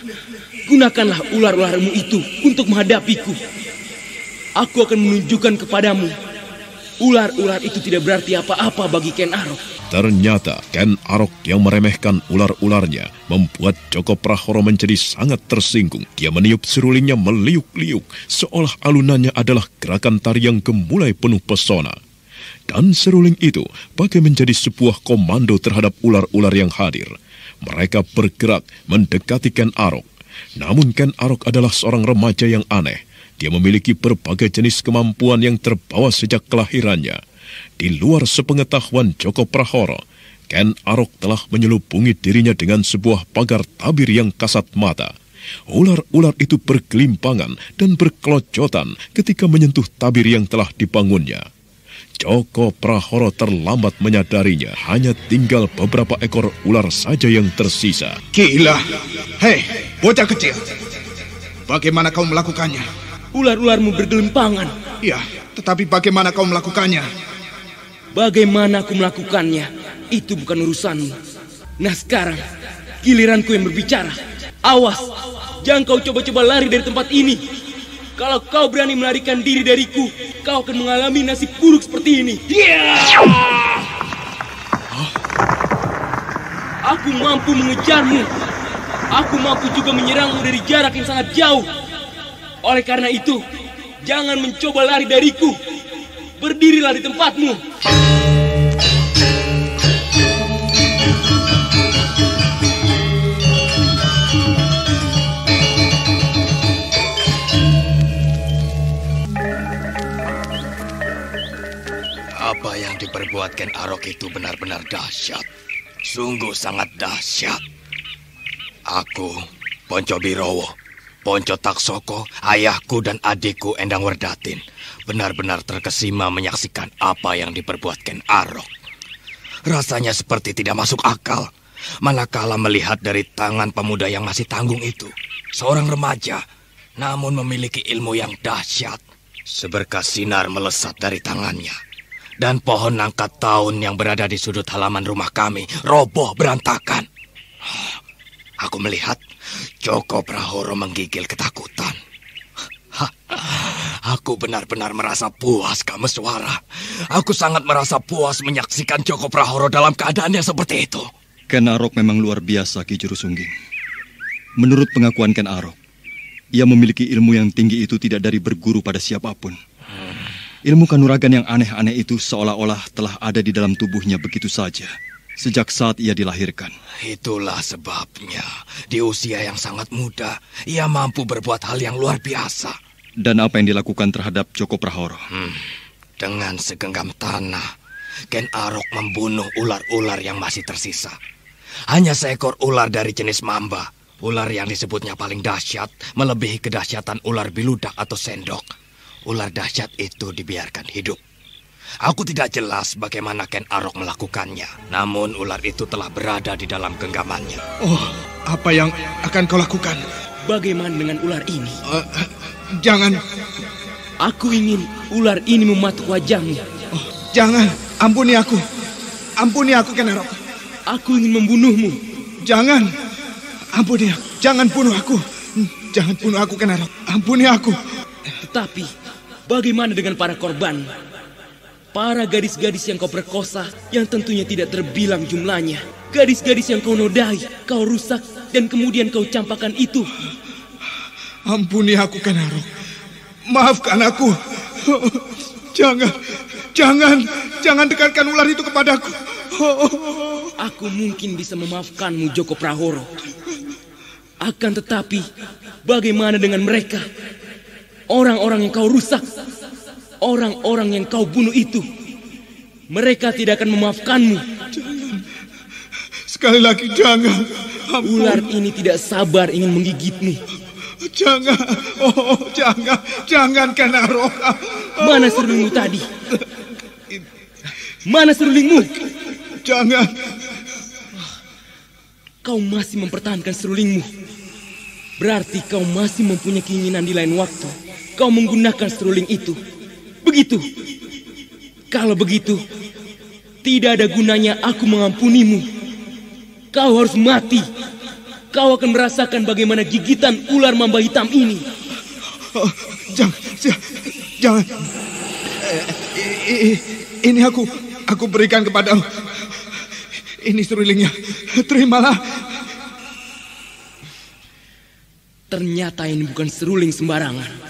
S15: gunakanlah ular-ularmu itu untuk menghadapiku. Aku akan menunjukkan kepadamu, ular-ular itu tidak berarti apa-apa bagi Ken Arok.
S1: Ternyata Ken Arok yang meremehkan ular-ularnya membuat Joko Prahoro menjadi sangat tersinggung. Dia meniup serulingnya meliuk-liuk, seolah alunannya adalah gerakan tari yang gemulai penuh pesona. Dan seruling itu bagai menjadi sebuah komando terhadap ular-ular yang hadir. Mereka bergerak mendekati Ken Arok. Namun Ken Arok adalah seorang remaja yang aneh. Dia memiliki berbagai jenis kemampuan yang terbawa sejak kelahirannya. Di luar sepengetahuan Joko Prahoro, Ken Arok telah menyelubungi dirinya dengan sebuah pagar tabir yang kasat mata. Ular-ular itu bergelimpangan dan berkelojotan ketika menyentuh tabir yang telah dibangunnya. Joko Prahoro terlambat menyadarinya, hanya tinggal beberapa ekor ular saja yang tersisa.
S14: Gila! Hei, bocah kecil! Bagaimana kau melakukannya?
S15: Ular-ularmu bergelimpangan.
S14: Iya, tetapi bagaimana kau melakukannya?
S15: Bagaimana aku melakukannya, itu bukan urusanmu. Nah sekarang, giliranku yang berbicara. Awas, jangan kau coba-coba lari dari tempat ini. Kalau kau berani melarikan diri dariku, kau akan mengalami nasib buruk seperti ini. Aku mampu mengejarmu. Aku mampu juga menyerangmu dari jarak yang sangat jauh. Oleh karena itu, Jangan mencoba lari dariku. Berdirilah di tempatmu.
S11: Apa yang diperbuat Ken Arok itu benar-benar dahsyat. Sungguh sangat dahsyat. Aku, Ponco Birowo, Ponco Taksoko, ayahku dan adikku Endang Werdatin benar-benar terkesima menyaksikan apa yang diperbuat Ken Arok. Rasanya seperti tidak masuk akal, manakala melihat dari tangan pemuda yang masih tanggung itu. Seorang remaja, namun memiliki ilmu yang dahsyat. Seberkas sinar melesat dari tangannya. Dan pohon nangka tahun yang berada di sudut halaman rumah kami roboh berantakan. Aku melihat Joko Prahoro menggigil ketakutan. Aku benar-benar merasa puas, Kameswara. Aku sangat merasa puas menyaksikan Joko Prahoro dalam keadaan yang seperti itu.
S3: Ken Arok memang luar biasa, Ki Juru Sungging. Menurut pengakuan Ken Arok, ia memiliki ilmu yang tinggi itu tidak dari berguru pada siapapun. Ilmu kanuragan yang aneh-aneh itu seolah-olah telah ada di dalam tubuhnya begitu saja, sejak saat ia dilahirkan.
S11: Itulah sebabnya, di usia yang sangat muda, ia mampu berbuat hal yang luar biasa.
S3: Dan apa yang dilakukan terhadap Joko Prahoro?
S11: Dengan segenggam tanah, Ken Arok membunuh ular-ular yang masih tersisa. Hanya seekor ular dari jenis mamba, ular yang disebutnya paling dahsyat, melebihi kedahsyatan ular biludak atau sendok. Ular dahsyat itu dibiarkan hidup. Aku tidak jelas bagaimana Ken Arok melakukannya. Namun ular itu telah berada di dalam genggamannya.
S14: Oh, apa yang akan kau lakukan?
S15: Bagaimana dengan ular ini?
S14: Jangan.
S15: Aku ingin ular ini mematuk wajahmu.
S14: Oh, jangan. Ampuni aku. Ampuni aku, Ken Arok.
S15: Aku ingin membunuhmu.
S14: Jangan. Ampuni aku. Jangan bunuh aku. Jangan bunuh aku, Ken Arok. Ampuni aku.
S15: Tetapi, bagaimana dengan para korban? Para gadis-gadis yang kau perkosa, yang tentunya tidak terbilang jumlahnya. Gadis-gadis yang kau nodai, kau rusak, dan kemudian kau campakkan itu.
S14: Ampuni aku, Ken Arok. Maafkan aku. Jangan dekatkan ular itu kepadaku.
S15: Aku mungkin bisa memaafkanmu, Joko Prahoro. Akan tetapi, bagaimana dengan mereka? Orang-orang yang kau rusak, orang-orang yang kau bunuh itu, mereka tidak akan memaafkanmu.
S14: Jangan. Sekali lagi jangan. Ampun.
S15: Ular ini tidak sabar ingin menggigitmu.
S14: Jangan. Oh, jangan Ken Arok.
S15: Mana serulingmu tadi? Mana serulingmu?
S14: Jangan.
S15: Kau masih mempertahankan serulingmu. Berarti kau masih mempunyai keinginan di lain waktu kau menggunakan seruling itu. Begitu. Kalau begitu, tidak ada gunanya aku mengampunimu. Kau harus mati. Kau akan merasakan bagaimana gigitan ular mamba hitam ini.
S14: Oh, jangan. Ini aku berikan kepadamu. Ini serulingnya. Terimalah.
S15: Ternyata ini bukan seruling sembarangan.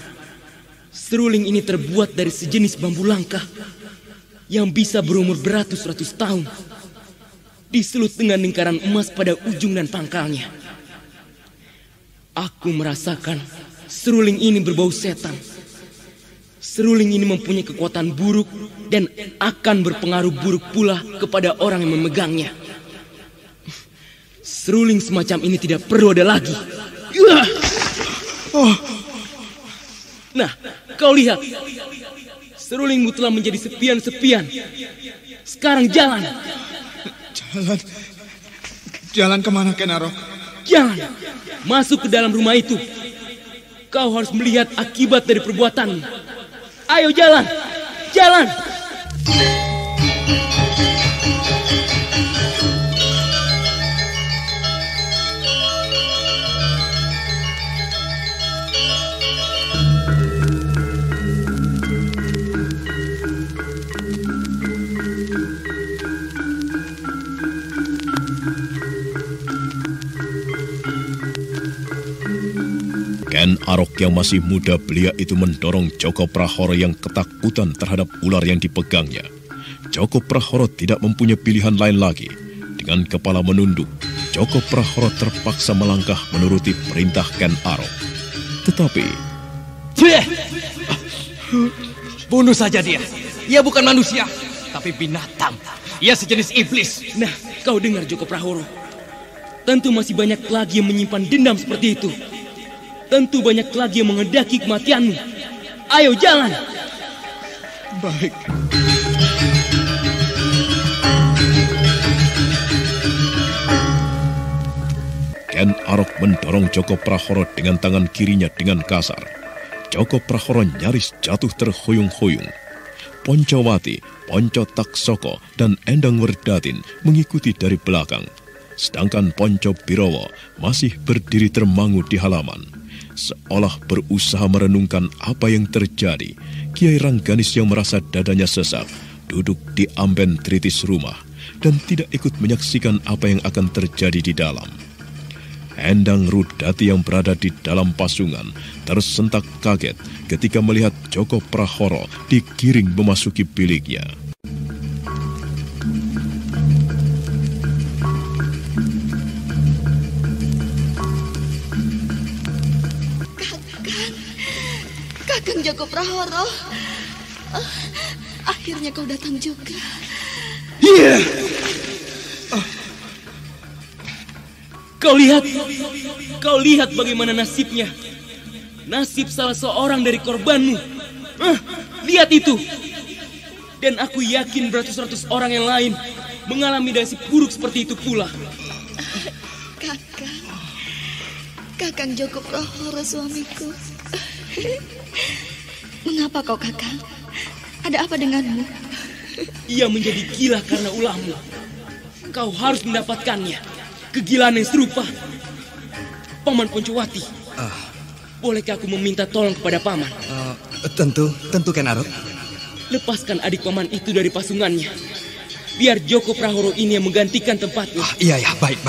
S15: Seruling ini terbuat dari sejenis bambu langka yang bisa berumur beratus-ratus tahun. Disulut dengan lingkaran emas pada ujung dan pangkalnya. Aku merasakan seruling ini berbau setan. Seruling ini mempunyai kekuatan buruk dan akan berpengaruh buruk pula kepada orang yang memegangnya. Seruling semacam ini tidak perlu ada lagi. Nah, kau lihat. Serulingmu telah menjadi sepian-sepian. Sekarang jalan.
S14: Jalan kemana, Ken Arok?
S15: Jalan. Masuk ke dalam rumah itu. Kau harus melihat akibat dari perbuatanmu. Ayo jalan. Jalan.
S1: Ken Ken Arok yang masih muda belia itu mendorong Joko Prahoro yang ketakutan terhadap ular yang dipegangnya. Joko Prahoro tidak mempunyai pilihan lain lagi. Dengan kepala menunduk, Joko Prahoro terpaksa melangkah menuruti perintah Ken Arok. Tetapi...
S6: Bunuh saja dia. Ia bukan manusia, tapi binatang. Ia sejenis iblis.
S15: Nah, kau dengar Joko Prahoro. Tentu masih banyak lagi yang menyimpan dendam seperti itu. Tentu banyak lagi yang menghendaki kematianmu. Ayo jalan.
S1: Baik. Ken Arok mendorong Joko Prahoro dengan tangan kirinya dengan kasar. Joko Prahoro nyaris jatuh terhuyung-huyung. Poncowati, Ponco Taksoko, dan Endang Werdatin mengikuti dari belakang. Sedangkan Ponco Birowo masih berdiri termangu di halaman. Seolah berusaha merenungkan apa yang terjadi, Kiai Rangganis yang merasa dadanya sesak duduk di amben tritis rumah dan tidak ikut menyaksikan apa yang akan terjadi di dalam. Endang Rudati yang berada di dalam pasungan tersentak kaget ketika melihat Joko Prahoro digiring memasuki biliknya.
S13: Kakang Joko Prahoro, akhirnya kau datang juga.
S15: Iya. Kau lihat bagaimana nasibnya. Nasib salah seorang dari korbanmu. Lihat itu. Dan aku yakin beratus-ratus orang yang lain mengalami nasib buruk seperti itu pula.
S13: Kakang Joko Prahoro suamiku. Mengapa kau, Kakang? Ada apa denganmu?
S15: Ia menjadi gila karena ulahmu. Kau harus mendapatkannya. Kegilaan yang serupa. Paman Poncowati, bolehkah aku meminta tolong kepada Paman?
S6: Tentu Ken Arok.
S15: Lepaskan adik Paman itu dari pasungannya. Biar Joko Prahoro ini yang menggantikan tempatnya.
S6: Iya, baik.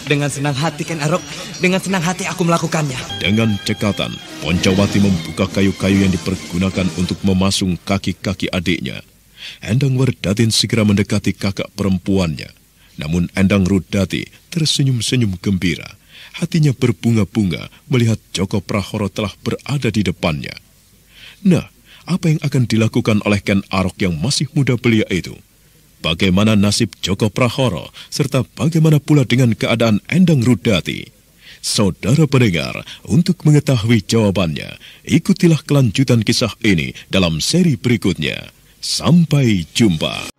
S6: Dengan senang hati Ken Arok. Dengan senang hati aku melakukannya.
S1: Dengan cekatan, Poncowati membuka kayu-kayu yang dipergunakan untuk memasung kaki-kaki adiknya. Endang Werdatin segera mendekati kakak perempuannya. Namun Endang Rudati tersenyum-senyum gembira. Hatinya berbunga-bunga melihat Joko Prahoro telah berada di depannya. Nah, apa yang akan dilakukan oleh Ken Arok yang masih muda belia itu? Bagaimana nasib Joko Prahoro, serta bagaimana pula dengan keadaan Endang Rudati? Saudara pendengar, untuk mengetahui jawabannya, ikutilah kelanjutan kisah ini dalam seri berikutnya. Sampai jumpa.